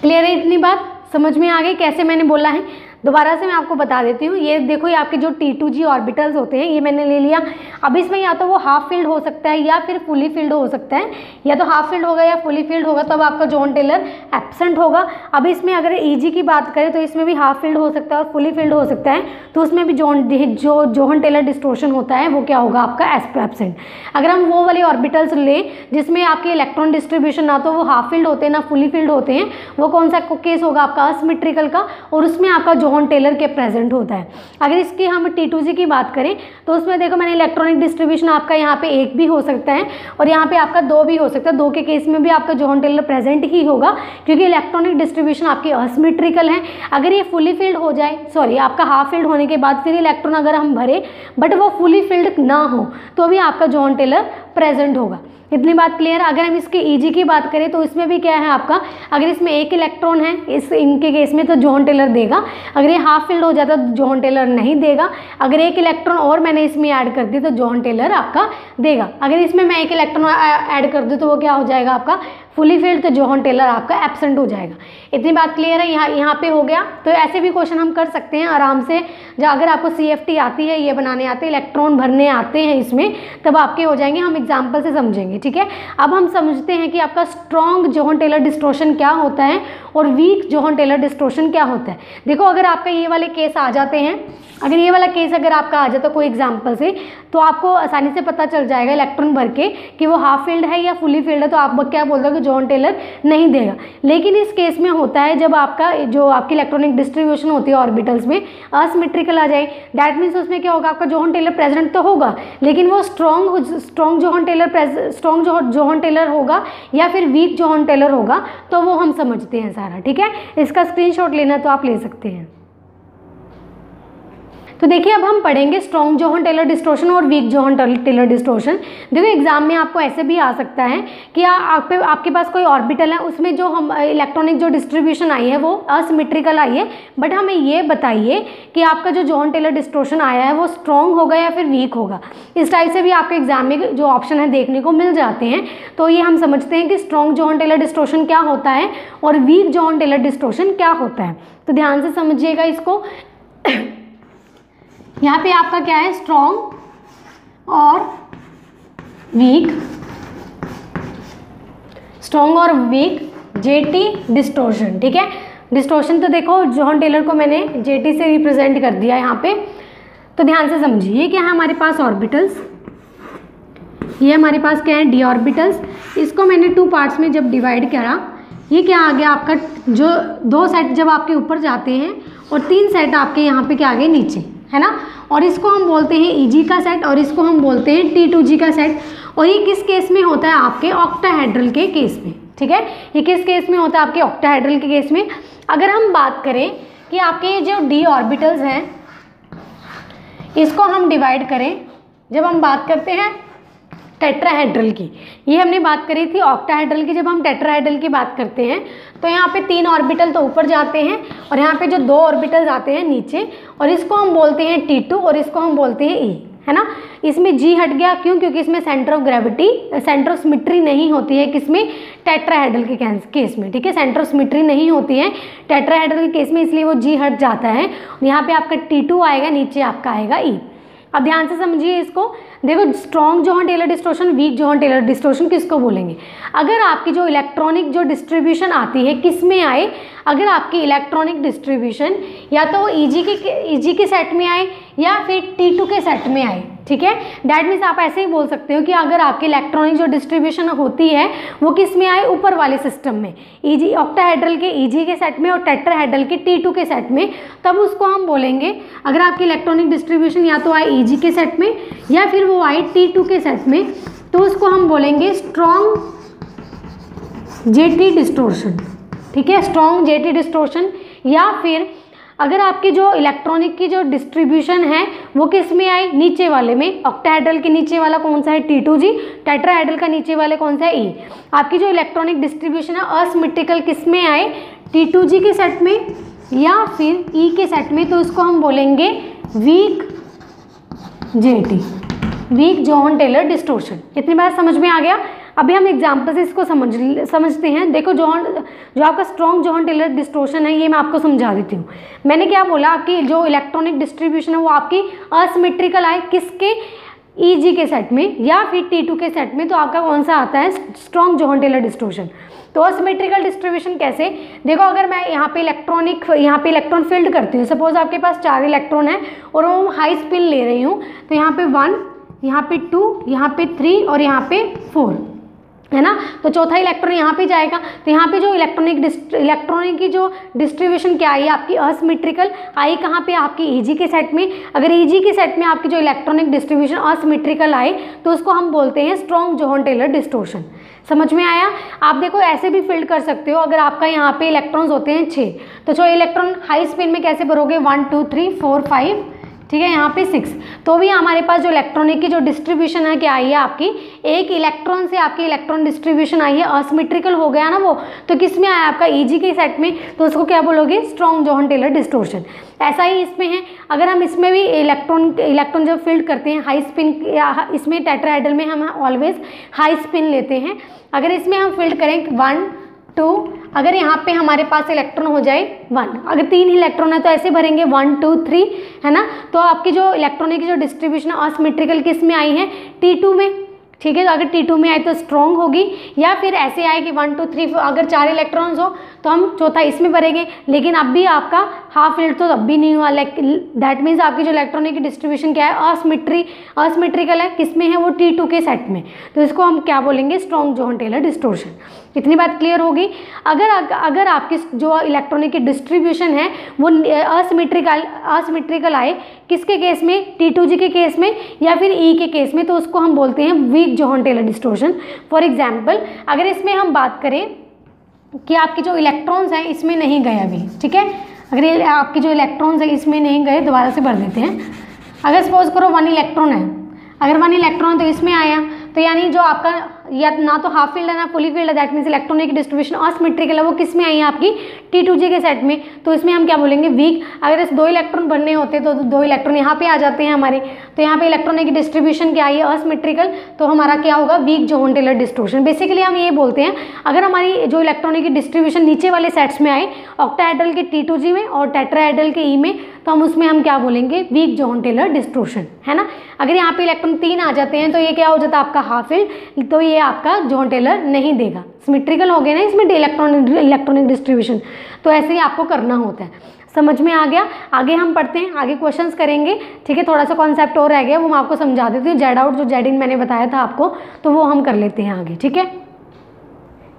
क्लियर है, इतनी बात समझ में आ गई कैसे मैंने बोला है। दोबारा से मैं आपको बता देती हूँ। ये देखो ये आपके जो T2G ऑर्बिटल्स होते हैं ये मैंने ले लिया। अब इसमें या तो वो हाफ फील्ड हो सकता है या फिर फुली फील्ड हो सकता है, या तो हाफ फील्ड होगा या फुली फील्ड होगा, तब आपका जोहन टेलर एब्सेंट होगा। अब इसमें अगर EG की बात करें तो इसमें भी हाफ फील्ड हो सकता है और फुली फील्ड हो सकता है, तो उसमें भी जो जोहन टेलर डिस्टोर्शन होता है वो क्या होगा आपका एब्सेंट। अगर हम वो वाले ऑर्बिटल्स ले जिसमें आपके इलेक्ट्रॉन डिस्ट्रीब्यूशन ना तो वो हाफ फील्ड होते हैं ना फुली फील्ड होते हैं, वो कौन सा केस होगा आपका असिमेट्रिकल का, और उसमें आपका जोहन टेलर के प्रेजेंट होता है। अगर इसकी हम T2G की बात करें तो उसमें देखो मैंने इलेक्ट्रॉनिक डिस्ट्रीब्यूशन आपका यहाँ पे 1 भी हो सकता है और यहाँ पे आपका 2 भी हो सकता है। 2 के केस में भी आपका जोहन टेलर प्रेजेंट ही होगा क्योंकि इलेक्ट्रॉनिक डिस्ट्रीब्यूशन आपकी असिमेट्रिकल है। अगर ये फुली फील्ड हो जाए, सॉरी आपका हाफ फील्ड होने के बाद फिर इलेक्ट्रॉन अगर हम भरे बट वो फुली फील्ड ना हो तो भी आपका जोहन टेलर प्रेजेंट होगा। इतनी बात क्लियर। अगर हम इसके EG की बात करें तो इसमें भी क्या है आपका, अगर इसमें 1 इलेक्ट्रॉन है इनके केस में तो जोहन टेलर देगा। अगर ये हाफ फील्ड हो जाता तो जोहन टेलर नहीं देगा। अगर 1 इलेक्ट्रॉन और मैंने इसमें ऐड कर दी तो जोहन टेलर आपका देगा। अगर इसमें मैं 1 इलेक्ट्रॉन ऐड कर दूँ तो वो क्या हो जाएगा आपका फुली फील्ड, तो जोहन टेलर आपका एब्सेंट हो जाएगा। इतनी बात क्लियर है। यहाँ पे हो गया। तो ऐसे भी क्वेश्चन हम कर सकते हैं आराम से। जब अगर आपको CFT आती है, ये बनाने आते हैं, इलेक्ट्रॉन भरने आते हैं इसमें, तब आपके हो जाएंगे। हम एग्जाम्पल से समझेंगे, ठीक है। अब हम समझते हैं कि आपका स्ट्रॉन्ग जोहन टेलर डिस्टोर्शन क्या होता है और वीक जोहन टेलर डिस्टोर्शन क्या होता है। देखो अगर आपका ये वाले केस आ जाते हैं, अगर ये वाला केस अगर आपका आ जाता है कोई एग्जाम्पल से, तो आपको आसानी से पता चल जाएगा इलेक्ट्रॉन भर के कि वो हाफ फील्ड है या फुली फील्ड है, तो आप क्या बोलते हो कि जोहन टेलर नहीं देगा। लेकिन इस केस में होता है जब आपका जो आपकी इलेक्ट्रॉनिक डिस्ट्रीब्यूशन होती है ऑर्बिटल्स में असिमेट्रिकल आ जाए, दैट मीन्स उसमें क्या होगा आपका जोहन टेलर प्रेजेंट तो होगा, लेकिन वो स्ट्रॉन्ग जोहन टेलर होगा या फिर वीक जोहन टेलर होगा, तो वो हम समझते हैं सारा, ठीक है। इसका स्क्रीनशॉट लेना तो आप ले सकते हैं। तो देखिए अब हम पढ़ेंगे स्ट्रॉन्ग जोहन टेलर डिस्टॉर्शन और वीक जोहन टेलर डिस्टॉर्शन। देखो एग्जाम में आपको ऐसे भी आ सकता है कि आपके पास कोई ऑर्बिटल है, उसमें जो हम इलेक्ट्रॉनिक जो डिस्ट्रीब्यूशन आई है वो असिमेट्रिकल आई है, बट हमें ये बताइए कि आपका जो जोहन टेलर डिस्टॉर्शन आया है वो स्ट्रॉन्ग होगा या फिर वीक होगा। इस टाइप से भी आपके एग्जाम में जो ऑप्शन है देखने को मिल जाते हैं। तो ये हम समझते हैं कि स्ट्रॉन्ग जोहन टेलर डिस्टॉर्शन क्या होता है और वीक जोहन टेलर डिस्टॉर्शन क्या होता है। तो ध्यान से समझिएगा इसको। यहाँ पे आपका क्या है, स्ट्रॉन्ग और वीक, स्ट्रॉन्ग और वीक जेटी डिस्टॉर्शन। ठीक है, डिस्टॉर्शन तो देखो जोहन टेलर को मैंने जेटी से रिप्रेजेंट कर दिया यहाँ पे। तो ध्यान से समझिए, ये क्या है हमारे पास ऑर्बिटल्स, ये हमारे पास क्या है डी ऑर्बिटल्स। इसको मैंने 2 पार्ट्स में जब डिवाइड करा, ये क्या आ गया आपका, जो 2 सेट जब आपके ऊपर जाते हैं और 3 सेट आपके यहाँ पे क्या आ गए नीचे, है ना। और इसको हम बोलते हैं ईजी का सेट और इसको हम बोलते हैं T2G का सेट। और ये किस केस में होता है, आपके ऑक्टाहेड्रल के केस में। ठीक है, ये किस केस में होता है, आपके ऑक्टाहेड्रल के केस में। अगर हम बात करें कि आपके जो डी ऑर्बिटल्स हैं इसको हम डिवाइड करें, जब हम बात करते हैं टेट्राहेड्रल की, ये हमने बात करी थी ऑक्टाहेड्रल की, जब हम टेट्राहेड्रल की बात करते हैं तो यहाँ पे 3 ऑर्बिटल तो ऊपर जाते हैं और यहाँ पे जो 2 ऑर्बिटल आते हैं नीचे, और इसको हम बोलते हैं T2 और इसको हम बोलते हैं E, है ना। इसमें G हट गया, क्यों, क्योंकि इसमें centre of gravity, centre of symmetry नहीं होती है किसमें, टेट्राहेड्रल के केस में। ठीक है, सेंटर ऑफ सिमेट्री नहीं होती है टेट्राहेड्रल के केस में, इसलिए वो G हट जाता है। यहाँ पे आपका T2 आएगा, नीचे आपका आएगा E। अब ध्यान से समझिए इसको। देखो strong Jahn Teller distortion, weak Jahn Teller distortion किसको बोलेंगे, अगर आपकी जो इलेक्ट्रॉनिक जो डिस्ट्रीब्यूशन आती है किस में आए, अगर आपकी इलेक्ट्रॉनिक डिस्ट्रीब्यूशन या तो ईजी के सेट में आए या फिर T2 के सेट में आए। ठीक है, दैट मीन्स आप ऐसे ही बोल सकते हो कि अगर आपकी इलेक्ट्रॉनिक जो डिस्ट्रीब्यूशन होती है वो किस में आए, ऊपर वाले सिस्टम में, ईजी ऑक्टाहेड्रल के ईजी के सेट में और टेट्राहेड्रल के T2 के सेट में, तब उसको हम बोलेंगे, अगर आपकी इलेक्ट्रॉनिक डिस्ट्रीब्यूशन या तो आए ईजी के सेट में या फिर वो आए T2 के सेट में, तो उसको हम बोलेंगे स्ट्रॉन्ग जेटी डिस्टॉर्शन। ठीक है, स्ट्रॉन्ग जेटी डिस्टॉर्शन। या फिर अगर आपकी जो इलेक्ट्रॉनिक की जो डिस्ट्रीब्यूशन है वो किस में आई, नीचे वाले में, ऑक्टाहेड्रल के नीचे वाला कौन सा है T2G, टेट्राहेड्रल का नीचे वाले कौन सा है E। आपकी जो इलेक्ट्रॉनिक डिस्ट्रीब्यूशन है असिमेट्रिकल किस में आए, T2G के सेट में या फिर E के सेट में, तो उसको हम बोलेंगे weak JT, weak Jahn Teller distortion. इतनी बात समझ में आ गया। अभी हम एग्जाम्पल से इसको समझते हैं। देखो जो आपका स्ट्रॉन्ग जोहन टेलर डिस्टॉर्शन है ये मैं आपको समझा देती हूँ। मैंने क्या बोला, आपकी जो इलेक्ट्रॉनिक डिस्ट्रीब्यूशन है वो आपकी असिमेट्रिकल आए किसके, ईजी के सेट में या फिर T2 के सेट में, तो आपका कौन सा आता है, स्ट्रॉन्ग जोहन टेलर डिस्टॉर्शन। तो असिमेट्रिकल डिस्ट्रीब्यूशन कैसे, देखो अगर मैं यहाँ पे इलेक्ट्रॉन फील्ड करती हूँ, सपोज आपके पास 4 इलेक्ट्रॉन है और वो हाई स्पिन ले रही हूँ, तो यहाँ पे 1, यहाँ पे 2, यहाँ पे 3 और यहाँ पे 4, है ना। तो चौथा इलेक्ट्रॉन यहाँ पे जाएगा, तो यहाँ पे जो इलेक्ट्रॉनिक की जो डिस्ट्रीब्यूशन क्या आई आपकी असिमेट्रिकल आई, कहाँ पे आपकी ईजी के सेट में। अगर ईजी के सेट में आपकी जो इलेक्ट्रॉनिक डिस्ट्रीब्यूशन असिमेट्रिकल आए तो उसको हम बोलते हैं स्ट्रॉन्ग जोहन टेलर डिस्टॉर्शन। समझ में आया। आप देखो ऐसे भी फिल्ड कर सकते हो, अगर आपका यहाँ पे इलेक्ट्रॉन्स होते हैं 6, तो जो इलेक्ट्रॉन हाई स्पिन में कैसे भरोगे, 1 2 3 4 5, ठीक है, यहाँ पे 6, तो भी हमारे पास जो इलेक्ट्रॉनिक की जो डिस्ट्रीब्यूशन है क्या आई है आपकी, एक इलेक्ट्रॉन से आपकी इलेक्ट्रॉन डिस्ट्रीब्यूशन आई है, असिमेट्रिकल हो गया ना वो, तो किस में आया आपका ईजी के सेट में, तो उसको क्या बोलोगे, स्ट्रॉन्ग जोहन टेलर डिस्टॉर्शन। ऐसा ही इसमें है, अगर हम इसमें भी इलेक्ट्रॉन जब फील्ड करते हैं हाई स्पिन, इसमें टेट्राहेड्रल में हम ऑलवेज हाई स्पिन लेते हैं। अगर इसमें हम फील्ड करें 1 2, अगर यहाँ पे हमारे पास इलेक्ट्रॉन हो जाए 1, अगर 3 इलेक्ट्रॉन है तो ऐसे भरेंगे 1 2 3, है ना। तो आपकी जो इलेक्ट्रॉनिक की जो डिस्ट्रीब्यूशन असिमेट्रिकल किस में आई है, T2 में। ठीक है, अगर T2 में आए तो स्ट्रॉन्ग होगी, या फिर ऐसे आए कि 1 2 3, अगर 4 इलेक्ट्रॉन्स हो तो हम चौथा इसमें भरेंगे, लेकिन अब भी आपका हाफ फील्ड तो अब भी नहीं हुआ, दैट मीन्स आपकी जो इलेक्ट्रॉनिक की डिस्ट्रीब्यूशन क्या है, असिमेट्रिकल है, किसमें है वो, T2 के सेट में, तो इसको हम क्या बोलेंगे, स्ट्रॉन्ग जोहन टेलर डिस्टॉर्शन। इतनी बात क्लियर होगी। अगर आपकी जो इलेक्ट्रॉनिक की डिस्ट्रीब्यूशन है वो असिमेट्रिकल आए, किसके केस में, T2G के केस में या फिर E के केस में, तो उसको हम बोलते हैं weak Jahn Teller distortion. For example अगर इसमें हम बात करें कि आपके जो इलेक्ट्रॉन्स हैं इसमें नहीं गए अभी, ठीक है, अगर ये आपके जो इलेक्ट्रॉन्स है इसमें नहीं गए, दोबारा से भर देते हैं। अगर सपोज करो 1 इलेक्ट्रॉन है, अगर 1 इलेक्ट्रॉन तो इसमें आया, तो यानी जो आपका या ना तो हाफ फील्ड है ना फुली फील्ड है, that means electronic distribution asymmetrical है, वो किस में आई है आपकी T2G के सेट में, तो इसमें हम क्या बोलेंगे वीक। अगर इस 2 इलेक्ट्रॉन बनने होते तो 2 इलेक्ट्रॉन यहाँ पे आ जाते हैं हमारे, तो यहाँ पे इलेक्ट्रॉनिक डिस्ट्रीब्यूशन क्या आई है असिमेट्रिकल, तो हमारा क्या होगा weak Jahn Teller distortion. Basically हम ये बोलते हैं अगर हमारी जो इलेक्ट्रॉनिक डिस्ट्रीब्यूशन नीचे वाले सेट्स में आए ऑक्टाहेड्रल के T2G में और टेट्राहेड्रल के E में, तो हम उसमें हम क्या बोलेंगे वीक जोहन टेलर डिस्टोर्शन, है ना। अगर यहाँ पे इलेक्ट्रॉन 3 आ जाते हैं तो ये क्या हो जाता है आपका हाफ फील्ड, तो ये आपका जोहन टेलर नहीं देगा, सिमेट्रिकल हो गया ना इसमें इलेक्ट्रॉनिक डिस्ट्रीब्यूशन, तो ऐसे ही आपको करना होता है। समझ में आ गया। आगे हम पढ़ते हैं, आगे क्वेश्चंस करेंगे, ठीक है। थोड़ा सा कॉन्सेप्ट और रह गया, वो मैं आपको समझा देती हूँ। जेड आउट जो जेड इन मैंने बताया था आपको, तो वो हम कर लेते हैं आगे, ठीक है।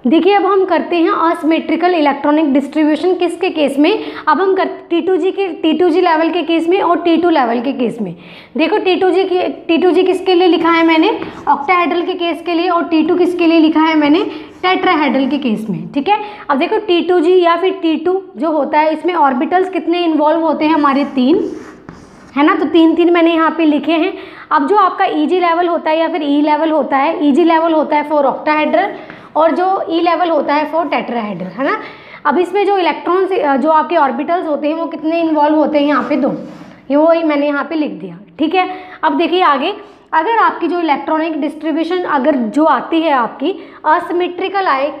देखिए अब हम करते हैं असिमेट्रिकल इलेक्ट्रॉनिक डिस्ट्रीब्यूशन किसके केस में, अब हम T2G लेवल के केस में और T2 लेवल के केस में। देखो T2G किसके लिए लिखा है मैंने, ऑक्टाहेड्रल के केस के लिए, और T2 किसके लिए लिखा है मैंने, टेट्राहेड्रल के केस में, ठीक है। अब देखो T2G या फिर T2 जो होता है, इसमें ऑर्बिटल्स कितने इन्वॉल्व होते हैं हमारे 3, है ना, तो 3 मैंने यहाँ पे लिखे हैं। अब जो आपका EG लेवल होता है या फिर E लेवल होता है, EG लेवल होता है फॉर ऑक्टाहेड्रल और जो E लेवल होता है फॉर टेट्राहेड्रल, है ना। अब इसमें जो इलेक्ट्रॉन्स जो आपके ऑर्बिटल्स होते हैं वो कितने इन्वॉल्व होते हैं, यहाँ पे 2, ये वही मैंने यहाँ पे लिख दिया, ठीक है। अब देखिए आगे, अगर आपकी जो इलेक्ट्रॉनिक डिस्ट्रीब्यूशन अगर जो आती है आपकी असिमेट्रिकल आए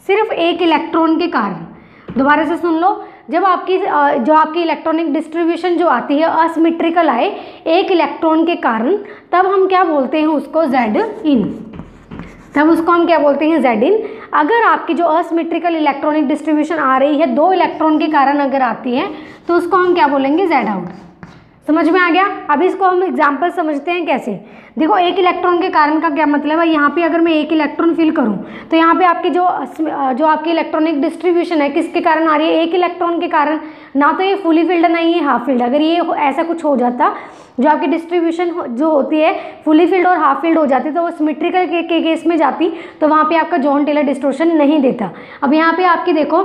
सिर्फ एक इलेक्ट्रॉन के कारण, दोबारा से सुन लो, जब आपकी जो आपकी इलेक्ट्रॉनिक डिस्ट्रीब्यूशन जो आती है असिमेट्रिकल आए एक इलेक्ट्रॉन के कारण, तब हम क्या बोलते हैं उसको जेड इन, तब उसको हम क्या बोलते हैं जेड इन। अगर आपकी जो असिमेट्रिकल इलेक्ट्रॉनिक डिस्ट्रीब्यूशन आ रही है 2 इलेक्ट्रॉन के कारण अगर आती है, तो उसको हम क्या बोलेंगे जेड आउट। समझ में आ गया। अब इसको हम एग्जाम्पल समझते हैं कैसे। देखो एक इलेक्ट्रॉन के कारण का क्या मतलब है, यहाँ पे अगर मैं एक इलेक्ट्रॉन फिल करूँ तो यहाँ पे आपकी जो आपकी इलेक्ट्रॉनिक डिस्ट्रीब्यूशन है किसके कारण आ रही है, एक इलेक्ट्रॉन के कारण। ना तो ये फुली फील्ड है ना ये हाफ फील्ड। अगर ये ऐसा कुछ हो जाता, जो आपकी डिस्ट्रीब्यूशन जो होती है फुली फील्ड और हाफ फील्ड हो जाती, तो वो सिमेट्रिकल के केस में जाती, तो वहाँ पे आपका जोहन टेलर डिस्टोर्शन नहीं देता। अब यहाँ पे आपकी देखो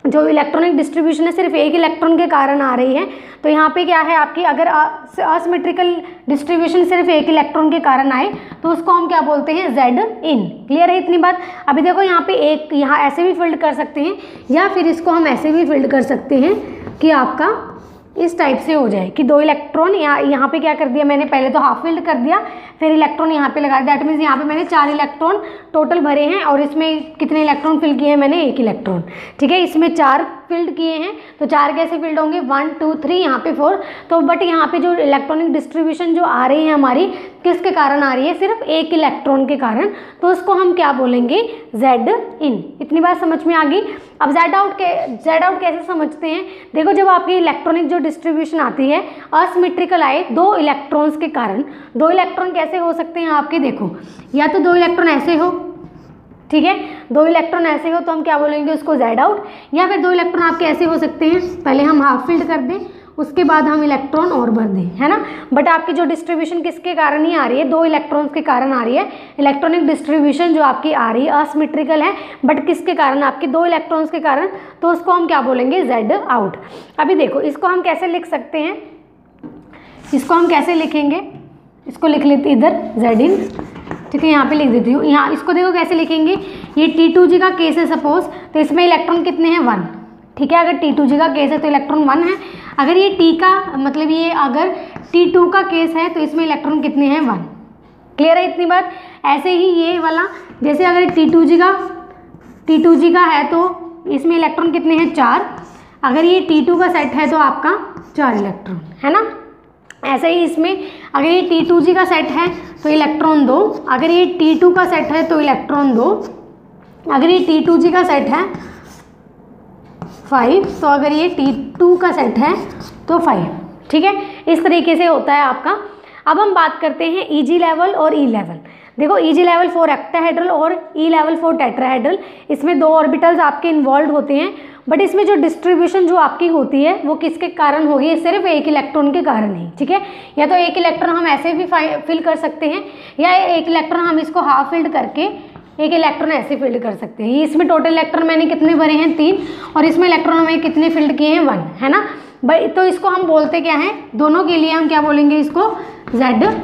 जो इलेक्ट्रॉनिक डिस्ट्रीब्यूशन है सिर्फ एक इलेक्ट्रॉन के कारण आ रही है, तो यहाँ पे क्या है आपकी, अगर असिमेट्रिकल डिस्ट्रीब्यूशन सिर्फ एक इलेक्ट्रॉन के कारण आए तो उसको हम क्या बोलते हैं जेड इन। क्लियर है इतनी बात। अभी देखो यहाँ पे एक यहाँ ऐसे भी फिल्ड कर सकते हैं, या फिर इसको हम ऐसे भी फिल्ड कर सकते हैं कि आपका इस टाइप से हो जाए कि 2 इलेक्ट्रॉन यहाँ पे क्या कर दिया मैंने, पहले तो हाफ फील्ड कर दिया, फिर इलेक्ट्रॉन यहाँ पे लगा दिया। दैट मीन्स यहाँ पे मैंने 4 इलेक्ट्रॉन टोटल भरे हैं, और इसमें कितने इलेक्ट्रॉन फिल किए हैं मैंने, 1 इलेक्ट्रॉन, ठीक है। इसमें 4 फील्ड किए हैं, तो 4 कैसे फील्ड होंगे, 1 2 3, यहाँ पे 4। तो बट यहाँ पे जो इलेक्ट्रॉनिक डिस्ट्रीब्यूशन जो आ रही है हमारी किसके कारण आ रही है, सिर्फ 1 इलेक्ट्रॉन के कारण, तो उसको हम क्या बोलेंगे जेड इन। इतनी बात समझ में आ गई। अब जेड आउट कैसे समझते हैं, देखो जब आपकी इलेक्ट्रॉनिक जो डिस्ट्रीब्यूशन आती है असिमेट्रिकल आए 2 इलेक्ट्रॉन्स के कारण, 2 इलेक्ट्रॉन कैसे हो सकते हैं आपके, देखो या तो 2 इलेक्ट्रॉन ऐसे हो, ठीक है, 2 इलेक्ट्रॉन ऐसे हो तो हम क्या बोलेंगे उसको जेड आउट, या फिर 2 इलेक्ट्रॉन आपके ऐसे हो सकते हैं, पहले हम हाफ फील्ड कर दें उसके बाद हम इलेक्ट्रॉन और भर दें, है ना। बट आपकी जो डिस्ट्रीब्यूशन किसके कारण ही आ रही है, 2 इलेक्ट्रॉन्स के कारण आ रही है। इलेक्ट्रॉनिक डिस्ट्रीब्यूशन जो आपकी आ रही है असिमेट्रिकल है, बट किसके कारण, आपके 2 इलेक्ट्रॉन्स के कारण, तो उसको हम क्या बोलेंगे जेड आउट। अभी देखो इसको हम कैसे लिख सकते हैं, इसको हम कैसे लिखेंगे, इसको लिख लेते इधर जेड इन, ठीक है, यहाँ पे लिख देती हूँ। यहाँ इसको देखो कैसे लिखेंगे, ये T2G का केस है सपोज, तो इसमें इलेक्ट्रॉन कितने हैं 1, ठीक है। अगर T2G का केस है तो इलेक्ट्रॉन 1 है। अगर ये T का मतलब ये अगर T2 का केस है तो इसमें इलेक्ट्रॉन कितने हैं 1। क्लियर है इतनी बात। ऐसे ही ये वाला, जैसे अगर T2G का है तो इसमें इलेक्ट्रॉन कितने हैं 4। अगर ये T2 का सेट है तो आपका 4 इलेक्ट्रॉन, है ना। ऐसे ही इसमें अगर ये T2G का सेट है तो इलेक्ट्रॉन 2, अगर ये T2 का सेट है तो इलेक्ट्रॉन 2, अगर ये T2G का सेट है 5, तो अगर ये T2 का सेट है तो 5, ठीक है। इस तरीके से होता है आपका। अब हम बात करते हैं EG लेवल और E लेवल। देखो EG लेवल फॉर ऑक्टाहेड्रल और E लेवल फॉर टेट्राहेड्रल, इसमें 2 ऑर्बिटल्स आपके इन्वॉल्व होते हैं, बट इसमें जो डिस्ट्रीब्यूशन जो आपकी होती है वो किसके कारण होगी, सिर्फ 1 इलेक्ट्रॉन के कारण ही, ठीक है। या तो 1 इलेक्ट्रॉन हम ऐसे भी फिल कर सकते हैं, या 1 इलेक्ट्रॉन हम इसको हाफ फील्ड करके एक इलेक्ट्रॉन ऐसे फील्ड कर सकते हैं। इसमें टोटल इलेक्ट्रॉन मैंने कितने भरे हैं 3, और इसमें इलेक्ट्रॉन में कितने फील्ड किए हैं 1, है ना भाई। तो इसको हम बोलते क्या हैं, दोनों के लिए हम क्या बोलेंगे इसको, Z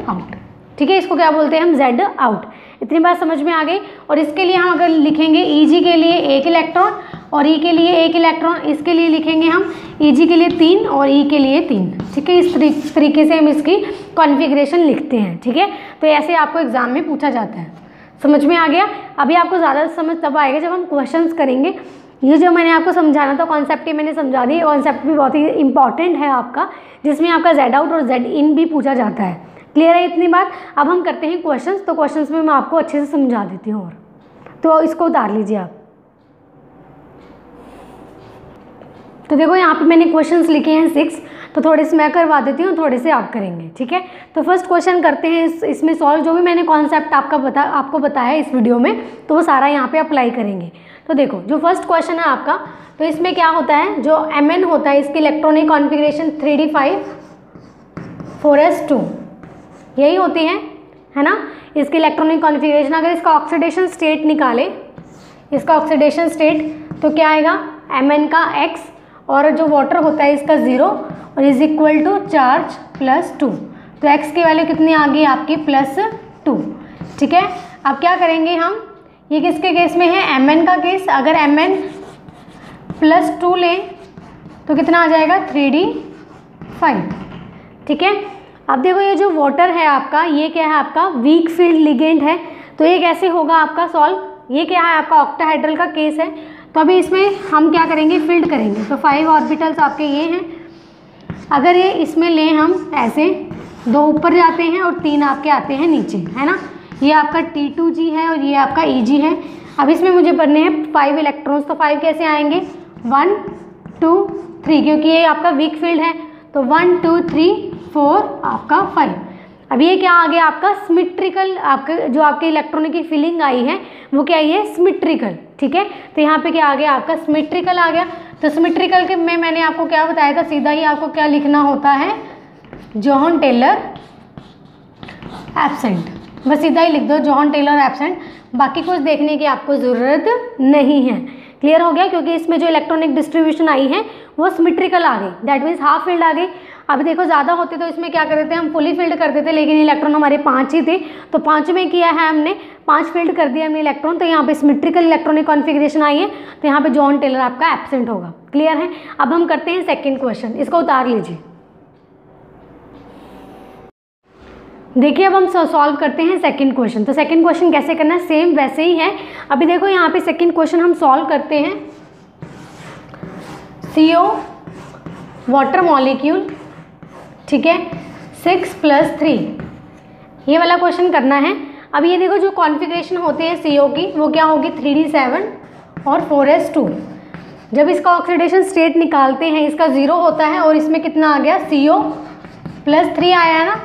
आउट। ठीक है, इसको क्या बोलते हैं हम, Z आउट। इतनी बात समझ में आ गई। और इसके लिए हम अगर लिखेंगे Eg के लिए 1 इलेक्ट्रॉन और E के लिए 1 इलेक्ट्रॉन, इसके लिए लिखेंगे हम Eg के लिए 3 और E के लिए 3। ठीक है, इस तरीके से हम इसकी कॉन्फ़िगरेशन लिखते हैं। ठीक है, तो ऐसे आपको एग्जाम में पूछा जाता है। समझ में आ गया। अभी आपको ज़्यादा समझ तब आएगा जब हम क्वेश्चंस करेंगे। ये जो मैंने आपको समझाना था कॉन्सेप्ट ही मैंने समझा दी। कॉन्सेप्ट भी बहुत ही इंपॉर्टेंट है आपका, जिसमें आपका Z आउट और Z इन भी पूछा जाता है। क्लियर है इतनी बात। अब हम करते हैं क्वेश्चंस। तो क्वेश्चंस में मैं आपको अच्छे से समझा देती हूँ। और तो इसको उतार लीजिए आप। तो देखो यहाँ पे मैंने क्वेश्चंस लिखे हैं 6, तो थोड़े से मैं करवा देती हूँ, थोड़े से आप करेंगे। ठीक है, तो फर्स्ट क्वेश्चन करते हैं। इसमें सॉल्व जो भी मैंने कॉन्सेप्ट आपको बताया इस वीडियो में, तो वो सारा यहाँ पे अप्लाई करेंगे। तो देखो जो फर्स्ट क्वेश्चन है आपका, तो इसमें क्या होता है, जो Mn होता है इसकी इलेक्ट्रॉनिक कॉन्फ़िगरेशन 3d5 4s2 यही होती है ना इसकी इलेक्ट्रॉनिक कॉन्फ़िगरेशन। अगर इसका ऑक्सीडेशन स्टेट निकाले, इसका ऑक्सीडेशन स्टेट, तो क्या आएगा, Mn का x और जो वाटर होता है इसका 0 और इज इक्वल टू चार्ज +2। तो x की वैल्यू कितनी आ गई आपकी +2। ठीक है, अब क्या करेंगे हम, ये किसके केस में है, Mn का केस। अगर Mn +2 लें तो कितना आ जाएगा 3d5। ठीक है, अब देखो ये जो वाटर है आपका, ये क्या है आपका वीक फील्ड लिगेंड है। तो ये कैसे होगा आपका सॉल्व, ये क्या है आपका ऑक्टाहेड्रल का केस है। तो अभी इसमें हम क्या करेंगे, फील्ड करेंगे। तो 5 ऑर्बिटल्स आपके ये हैं। अगर ये इसमें लें हम ऐसे, 2 ऊपर जाते हैं और 3 आपके आते हैं नीचे, है ना। ये आपका T2G है और ये आपका Eg है। अब इसमें मुझे भरने हैं 5 इलेक्ट्रॉन्स। तो 5 कैसे आएंगे, 1 2 3, क्योंकि ये आपका वीक फील्ड है। तो 1 2 3 4 आपका 5। अब ये क्या आ गया आपका सिमेट्रिकल, आपका जो आपके इलेक्ट्रॉनिक की फीलिंग आई है वो क्या आई है, सिमेट्रिकल। ठीक है, तो यहाँ पे क्या आ गया आपका सिमेट्रिकल आ गया। तो सिमेट्रिकल के में मैंने आपको क्या बताया था, सीधा ही आपको क्या लिखना होता है, जॉन टेलर एब्सेंट। बस सीधा ही लिख दो जॉन टेलर एब्सेंट, बाकी कुछ देखने की आपको ज़रूरत नहीं है। क्लियर हो गया, क्योंकि इसमें जो इलेक्ट्रॉनिक डिस्ट्रीब्यूशन आई है वो सिमेट्रिकल आ गई, दैट मीन्स हाफ फील्ड आ गई। अभी देखो ज़्यादा होते तो इसमें क्या करते थे हम, फुली फील्ड करते थे, लेकिन इलेक्ट्रॉन हमारे 5 ही थे, तो 5 में किया है हमने, 5 फील्ड कर दिया हमने इलेक्ट्रॉन। तो यहाँ पे सिमेट्रिकल इलेक्ट्रॉनिक कॉन्फ़िगरेशन आई है, तो यहाँ पे जॉन टेलर आपका एब्सेंट होगा। क्लियर है। अब हम करते हैं सेकेंड क्वेश्चन, इसको उतार लीजिए। देखिए अब हम सॉल्व करते हैं सेकंड क्वेश्चन। तो सेकंड क्वेश्चन कैसे करना है, सेम वैसे ही है। अभी देखो यहाँ पे सेकंड क्वेश्चन हम सॉल्व करते हैं। CO वाटर मॉलिक्यूल, ठीक है, 6 + 3, ये वाला क्वेश्चन करना है। अब ये देखो जो कॉन्फ़िगरेशन होती है CO की, वो क्या होगी 3d7 और 4s2। जब इसका ऑक्सीडेशन स्टेट निकालते हैं, इसका 0 होता है और इसमें कितना आ गया, CO + 3 आया है ना।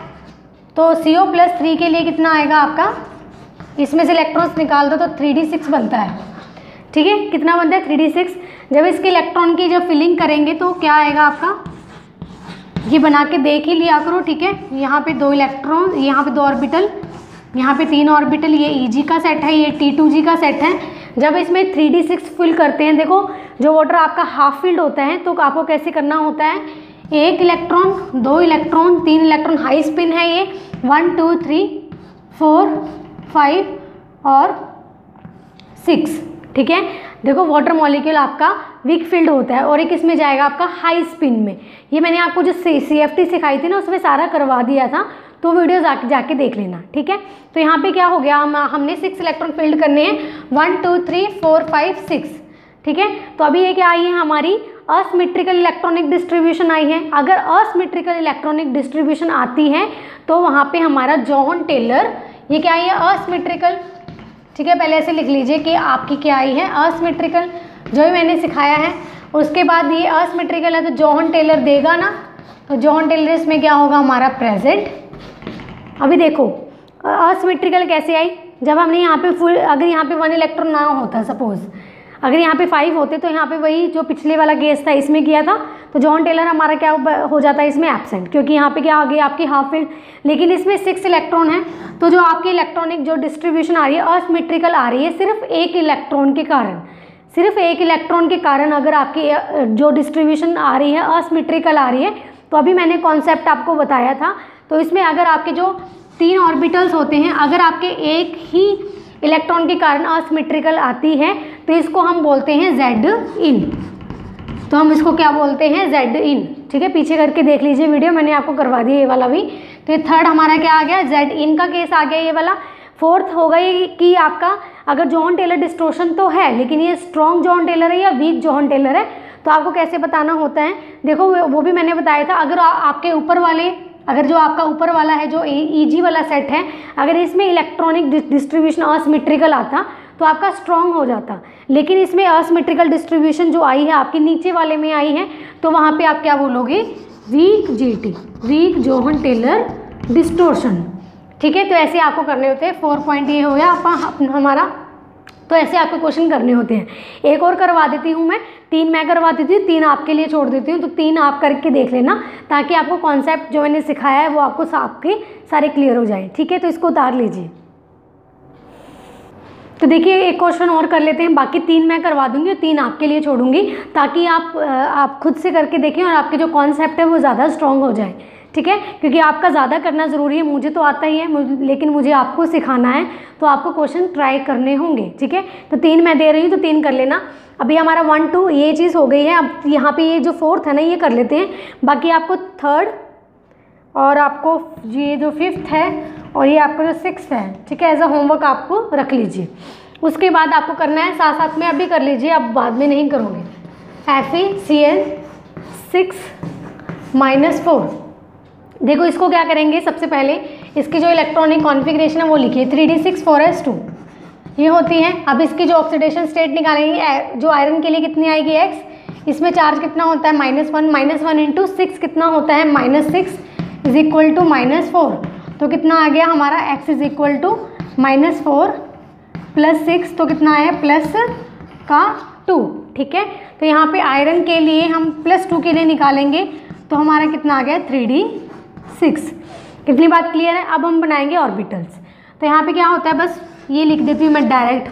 तो CO + 3 के लिए कितना आएगा आपका, इसमें से इलेक्ट्रॉन्स निकाल दो तो 3d6 बनता है। ठीक है, कितना बनता है 3d6। जब इसके इलेक्ट्रॉन की जब फिलिंग करेंगे तो क्या आएगा आपका, ये बना के देख ही लिया करो। ठीक है, यहाँ पे 2 इलेक्ट्रॉन, यहाँ पे 2 ऑर्बिटल, यहाँ पे 3 ऑर्बिटल, ये Eg का सेट है, ये T2G का सेट है। जब इसमें 3d6 फिल करते हैं, देखो जो वाटर आपका हाफ फील्ड होता है, तो आपको कैसे करना होता है, 1 electron, 2 electron, 3 electron, high spin है ये, 1 2 3 4 5 और 6। ठीक है, देखो वाटर मॉलिक्यूल आपका वीक फील्ड होता है और एक इसमें जाएगा आपका हाई स्पिन में। ये मैंने आपको जो CFT सिखाई थी ना, उसमें सारा करवा दिया था, तो वीडियो जाके देख लेना। ठीक है, तो यहाँ पे क्या हो गया, हमने 6 इलेक्ट्रॉन फील्ड करने हैं, 1 2 3 4 5 6। ठीक है, तो अभी ये क्या आई है हमारी असिमेट्रिकल इलेक्ट्रॉनिक डिस्ट्रीब्यूशन आई है। अगर असिमेट्रिकल इलेक्ट्रॉनिक डिस्ट्रीब्यूशन आती है तो वहाँ पे हमारा जॉन टेलर, ये क्या आई है असिमेट्रिकल। ठीक है, पहले ऐसे लिख लीजिए कि आपकी क्या आई है असिमेट्रिकल, जो भी मैंने सिखाया है। उसके बाद ये असिमेट्रिकल है तो जॉन टेलर देगा ना, तो जॉन टेलर इसमें क्या होगा हमारा प्रेजेंट। अभी देखो असिमेट्रिकल कैसे आई, जब हमने यहाँ पे फुल, अगर यहाँ पे 1 इलेक्ट्रॉन ना होता सपोज, अगर यहाँ पे 5 होते तो यहाँ पे वही जो पिछले वाला केस था इसमें किया था, तो जॉन टेलर हमारा क्या हो जाता है इसमें एब्सेंट, क्योंकि यहाँ पे क्या आ गई आपकी हाफ फील्ड। लेकिन इसमें 6 इलेक्ट्रॉन है, तो जो आपकी इलेक्ट्रॉनिक जो डिस्ट्रीब्यूशन आ रही है असिमेट्रिकल आ रही है सिर्फ एक इलेक्ट्रॉन के कारण। सिर्फ एक इलेक्ट्रॉन के कारण अगर आपकी जो डिस्ट्रीब्यूशन आ रही है असिमेट्रिकल आ रही है, तो अभी मैंने कॉन्सेप्ट आपको बताया था। तो इसमें अगर आपके जो 3 ऑर्बिटल्स होते हैं, अगर आपके एक ही इलेक्ट्रॉन के कारण असिमेट्रिकल आती है तो इसको हम बोलते हैं जेड इन। तो हम इसको क्या बोलते हैं, जेड इन। ठीक है, पीछे करके देख लीजिए वीडियो, मैंने आपको करवा दिया ये वाला भी। तो ये थर्ड हमारा क्या आ गया, जेड इन का केस आ गया ये वाला। फोर्थ होगा ये कि आपका अगर जॉन टेलर डिस्टोर्शन तो है, लेकिन ये स्ट्रॉन्ग जॉन टेलर है या वीक जॉन टेलर है, तो आपको कैसे बताना होता है। देखो वो भी मैंने बताया था, अगर आपके ऊपर वाले, अगर जो आपका ऊपर वाला है जो ईजी वाला सेट है, अगर इसमें इलेक्ट्रॉनिक डिस्ट्रीब्यूशन असिमेट्रिकल आता तो आपका स्ट्रॉन्ग हो जाता। लेकिन इसमें असिमेट्रिकल डिस्ट्रीब्यूशन जो आई है आपके नीचे वाले में आई है, तो वहाँ पे आप क्या बोलोगे, weak GT, weak Jahn Teller distortion. ठीक है, तो ऐसे आपको करने होते हैं। 4 पॉइंट ये हो गया हमारा। तो ऐसे आपको क्वेश्चन करने होते हैं। एक और करवा देती हूँ मैं, 3 मैं करवा देती हूँ, 3 आपके लिए छोड़ देती हूँ। तो 3 आप करके देख लेना, ताकि आपको कॉन्सेप्ट जो मैंने सिखाया है वो आपको आपके सारे क्लियर हो जाए। ठीक है, तो इसको उतार लीजिए। तो देखिए एक क्वेश्चन और कर लेते हैं, बाकी 3 मैं करवा दूंगी और 3 आपके लिए छोड़ूंगी, ताकि आप खुद से करके देखें और आपके जो कॉन्सेप्ट है वो ज़्यादा स्ट्रॉन्ग हो जाए। ठीक है, क्योंकि आपका ज़्यादा करना ज़रूरी है। मुझे तो आता ही है, लेकिन मुझे आपको सिखाना है, तो आपको क्वेश्चन ट्राई करने होंगे। ठीक है, तो 3 मैं दे रही हूँ, तो 3 कर लेना। अभी हमारा 1 2 ये चीज़ हो गई है। अब यहाँ पे ये जो 4th है ना, ये कर लेते हैं। बाकी आपको 3rd और आपको ये जो 5th है और ये आपका जो 6th है, ठीक है, एज अ होमवर्क आपको रख लीजिए। उसके बाद आपको करना है, साथ साथ में अभी कर लीजिए, अब बाद में नहीं करोगे। FeCl 6 - 4। देखो इसको क्या करेंगे, सबसे पहले इसकी जो इलेक्ट्रॉनिक कॉन्फ़िगरेशन है वो लिखिए, 3d6 4s2 ये होती है। अब इसकी जो ऑक्सीडेशन स्टेट निकालेंगे, जो आयरन के लिए कितनी आएगी x, इसमें चार्ज कितना होता है -1, -1 इंटू 6 कितना होता है -6 इज इक्वल टू -4। तो कितना आ गया हमारा, x इज इक्वल टू -4 + 6, तो कितना है +2। ठीक है, तो यहाँ पे आयरन के लिए हम +2 के लिए निकालेंगे, तो हमारा कितना आ गया 3d6। कितनी बात क्लियर है। अब हम बनाएंगे ऑर्बिटल्स। तो यहाँ पे क्या होता है, बस ये लिख देती हूँ मैं डायरेक्ट,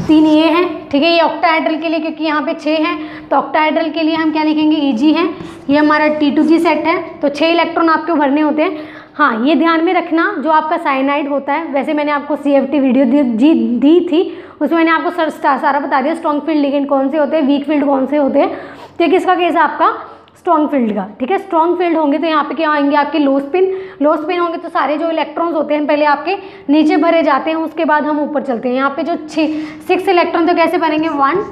3 ये हैं। ठीक है, ये ऑक्टाहेड्रल के लिए, क्योंकि यहाँ पे 6 हैं, तो ऑक्टाहेड्रल के लिए हम क्या लिखेंगे, Eg है। ये हमारा T2G सेट है, तो 6 इलेक्ट्रॉन आपको भरने होते हैं। हाँ, ये ध्यान में रखना, जो आपका साइनाइड होता है, वैसे मैंने आपको CFT वीडियो दी थी, उसमें मैंने आपको सारा बता दिया, स्ट्रॉन्ग फील्ड लिगेंड कौन से होते हैं, वीक फील्ड कौन से होते हैं। तो ये किसका केस है आपका, स्ट्रॉन्ग फील्ड का। ठीक है, स्ट्रॉन्ग फील्ड होंगे तो यहाँ पे क्या आएंगे आपके लो स्पिन होंगे, तो सारे जो इलेक्ट्रॉन्स होते हैं पहले आपके नीचे भरे जाते हैं, उसके बाद हम ऊपर चलते हैं। यहाँ पे जो 6 इलेक्ट्रॉन, तो कैसे भरेंगे, 1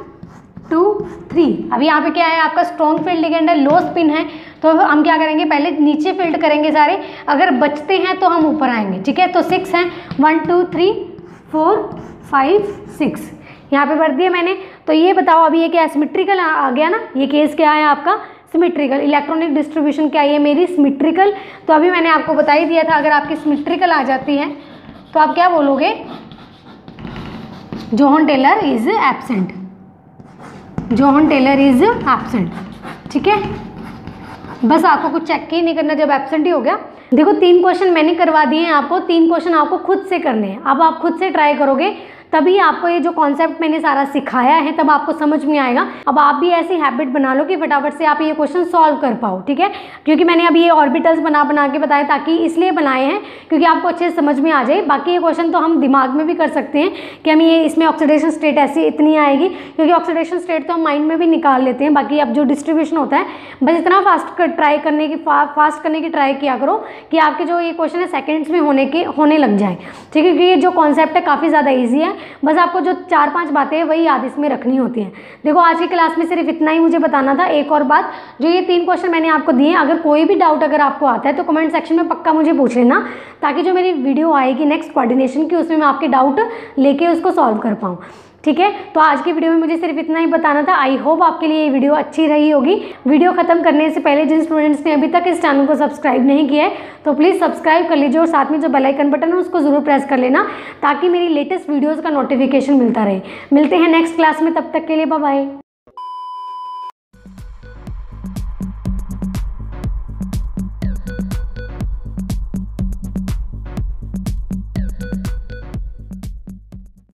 2 3। अभी यहाँ पे क्या है आपका स्ट्रॉन्ग फील्ड लिगेंड है, लो स्पिन है, तो हम क्या करेंगे, पहले नीचे फील्ड करेंगे सारे, अगर बचते हैं तो हम ऊपर आएंगे। ठीक है, तो 6 हैं, 1 2 3 4 5 6 यहाँ पे भर दिया मैंने। तो ये बताओ, अभी ये क्या सिमेट्रिकल आ गया ना, ये केस क्या है आपका सिमेट्रिकल। इलेक्ट्रॉनिक डिस्ट्रीब्यूशन क्या है मेरी, सिमेट्रिकल। तो अभी मैंने आपको बता ही दिया था, अगर आपकी सिमेट्रिकल आ जाती है तो आप क्या बोलोगे, Jahn Teller is absent, Jahn Teller is absent. ठीक है, बस आपको कुछ चेक ही नहीं करना जब एब्सेंट ही हो गया। देखो 3 क्वेश्चन मैंने करवा दिए हैं आपको, 3 क्वेश्चन आपको खुद से करने हैं। अब आप खुद से ट्राई करोगे तभी आपको ये जो कॉन्सेप्ट मैंने सारा सिखाया है तब आपको समझ में आएगा। अब आप भी ऐसी हैबिट बना लो कि फटाफट से आप ये क्वेश्चन सॉल्व कर पाओ। ठीक है, क्योंकि मैंने अभी ये ऑर्बिटल्स बना के बताए, ताकि इसलिए बनाए हैं क्योंकि आपको अच्छे से समझ में आ जाए। बाकी ये क्वेश्चन तो हम दिमाग में भी कर सकते हैं कि हम ये इसमें ऑक्सीडेशन स्टेट ऐसी इतनी आएगी, क्योंकि ऑक्सीडेशन स्टेट तो हम माइंड में भी निकाल लेते हैं। बाकी अब जो डिस्ट्रीब्यूशन होता है, बस इतना फास्ट करने की ट्राई किया करो कि आपके जो ये क्वेश्चन है सेकेंड्स में होने लग जाए। ठीक है, क्योंकि ये जो कॉन्सेप्ट है काफ़ी ज़्यादा ईजी है, बस आपको जो 4-5 बातें हैं वही याद इसमें रखनी होती हैं। देखो आज की क्लास में सिर्फ इतना ही मुझे बताना था। एक और बात, जो ये 3 क्वेश्चन मैंने आपको दिए, अगर कोई भी डाउट अगर आपको आता है तो कमेंट सेक्शन में पक्का मुझे पूछ लेना, ताकि जो मेरी वीडियो आएगी नेक्स्ट कोऑर्डिनेशन की, उसमें मैं आपके डाउट लेके उसको सॉल्व कर पाऊँ। ठीक है। तो आज की वीडियो में मुझे सिर्फ इतना ही बताना था। आई होप आपके लिए ये वीडियो अच्छी रही होगी। वीडियो खत्म करने से पहले जिन स्टूडेंट्स ने अभी तक इस चैनल को सब्सक्राइब नहीं किया है तो प्लीज़ सब्सक्राइब कर लीजिए और साथ में जो बेल आइकन बटन है उसको ज़रूर प्रेस कर लेना, ताकि मेरी लेटेस्ट वीडियोज़ का नोटिफिकेशन मिलता रहे। मिलते हैं नेक्स्ट क्लास में, तब तक के लिए बाय बाय।